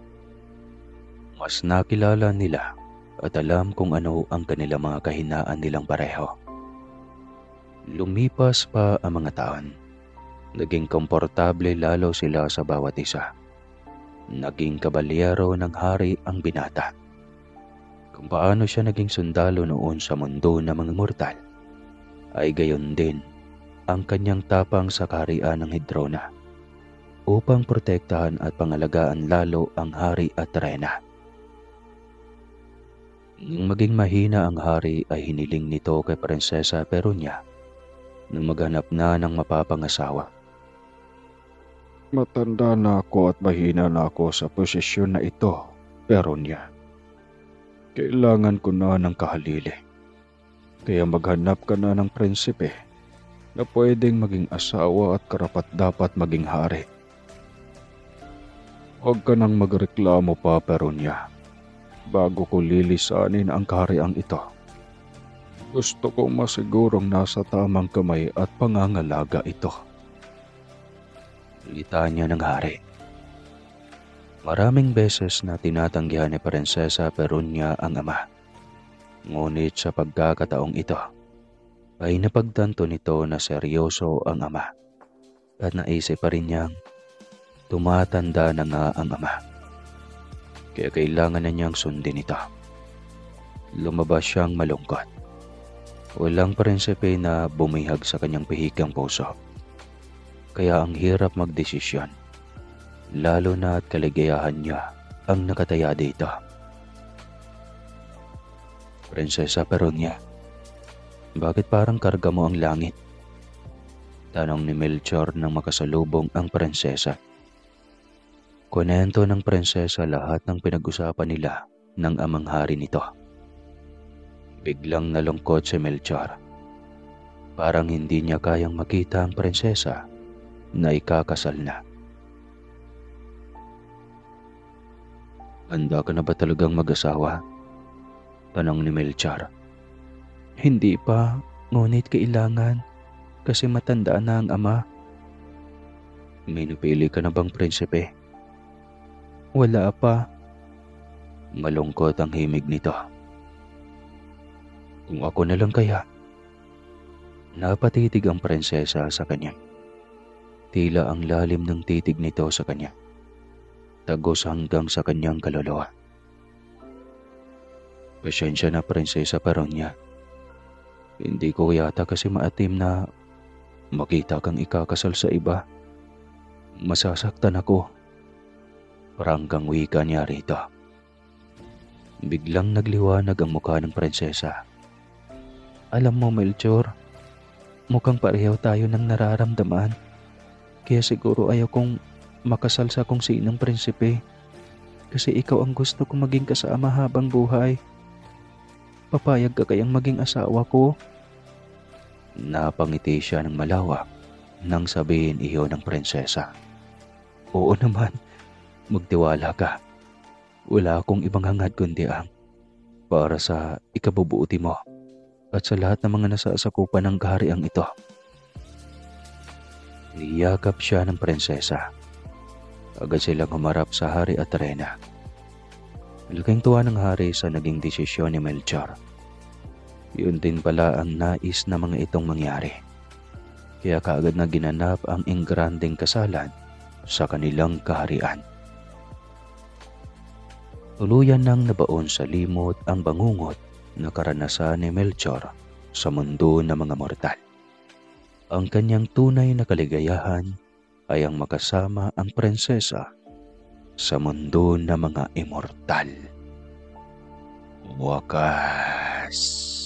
Mas nakilala nila at alam kung ano ang kanilang mga kahinaan nilang pareho. Lumipas pa ang mga taon. Naging komportable lalo sila sa bawat isa. Naging kabalyero ng hari ang binata. Kung paano siya naging sundalo noon sa mundo ng mga mortal, ay gayon din ang kanyang tapang sa kaharian ng Hidrona upang protektahan at pangalagaan lalo ang hari at reyna. Nang maging mahina ang hari ay hiniling nito kay Prinsesa Peronia nang maghanap na ng mapapangasawa. Matanda na ako at mahina na ako sa posisyon na ito, Peronia. Kailangan ko na ng kahalili. Kaya maghanap ka na ng prinsipe na pwedeng maging asawa at karapat-dapat maging hari. Huwag ka nang magreklamo pa, Peronia, bago ko lilisanin ang kahariang ito. Gusto kong masigurong nasa tamang kamay at pangangalaga ito. litanya ng hari. Maraming beses na tinatanggihan ni Prinsesa Perunia ang ama. Ngunit sa pagkakataong ito, ay napagtanto nito na seryoso ang ama at naisip pa rin niyang tumatanda na nga ang ama. Kaya kailangan na niyang sundin ito. Lumabas siyang malungkot. Walang prinsipe na bumihag sa kanyang pihikang puso. Kaya ang hirap magdesisyon, lalo na at kaligayahan niya ang nakataya dito. Prinsesa Perunia, bakit parang karga mo ang langit? Tanong ni Melchor nang makasalubong ang prinsesa. Kunento ng prinsesa lahat ng pinag-usapan nila ng amang hari nito. Biglang nalungkot si Melchor. Parang hindi niya kayang makita ang prinsesa na ikakasal na. Handa ka na ba talagang mag-asawa? Tanong ni Melchor. Hindi pa, ngunit kailangan kasi matanda na ang ama. May napili ka na bang prinsipe? Wala pa. Malungkot ang himig nito. Kung ako na lang kaya? Napatitig ang prinsesa sa kanya. Tila ang lalim ng titig nito sa kanya. Tagos hanggang sa kanyang kaluluwa. Pasensya na, Prinsesa Perunia. Hindi ko yata kasi maatim na makita kang ikakasal sa iba. Masasaktan ako. Pranggang wika niya rito. Biglang nagliwanag ang mukha ng prinsesa. Alam mo, Melchor, mukhang pareho tayo ng nararamdaman. Kaya siguro ayaw kong makasal sa kung sinong prinsipe. Kasi ikaw ang gusto kong maging kasama habang buhay. Papayag ka kayang maging asawa ko? Napangiti siya ng malawak nang sabihin iyon ng prinsesa. Oo naman, magtiwala ka. Wala akong ibang hangad kundi ang para sa ikabubuti mo at sa lahat ng mga nasasakupan ng kahariang ito. Niyakap siya ng prinsesa. Agad silang humarap sa hari at reyna. Malaking tuwa ng hari sa naging desisyon ni Melchor. Yun din pala ang nais na mga itong mangyari. Kaya kaagad na ginanap ang ingranding kasalan sa kanilang kaharian. Tuluyan nang nabaon sa limot ang bangungot na karanasan ni Melchor sa mundo ng mga mortal. Ang kanyang tunay na kaligayahan ay ang makasama ang prinsesa sa mundo ng mga immortal. Wakas.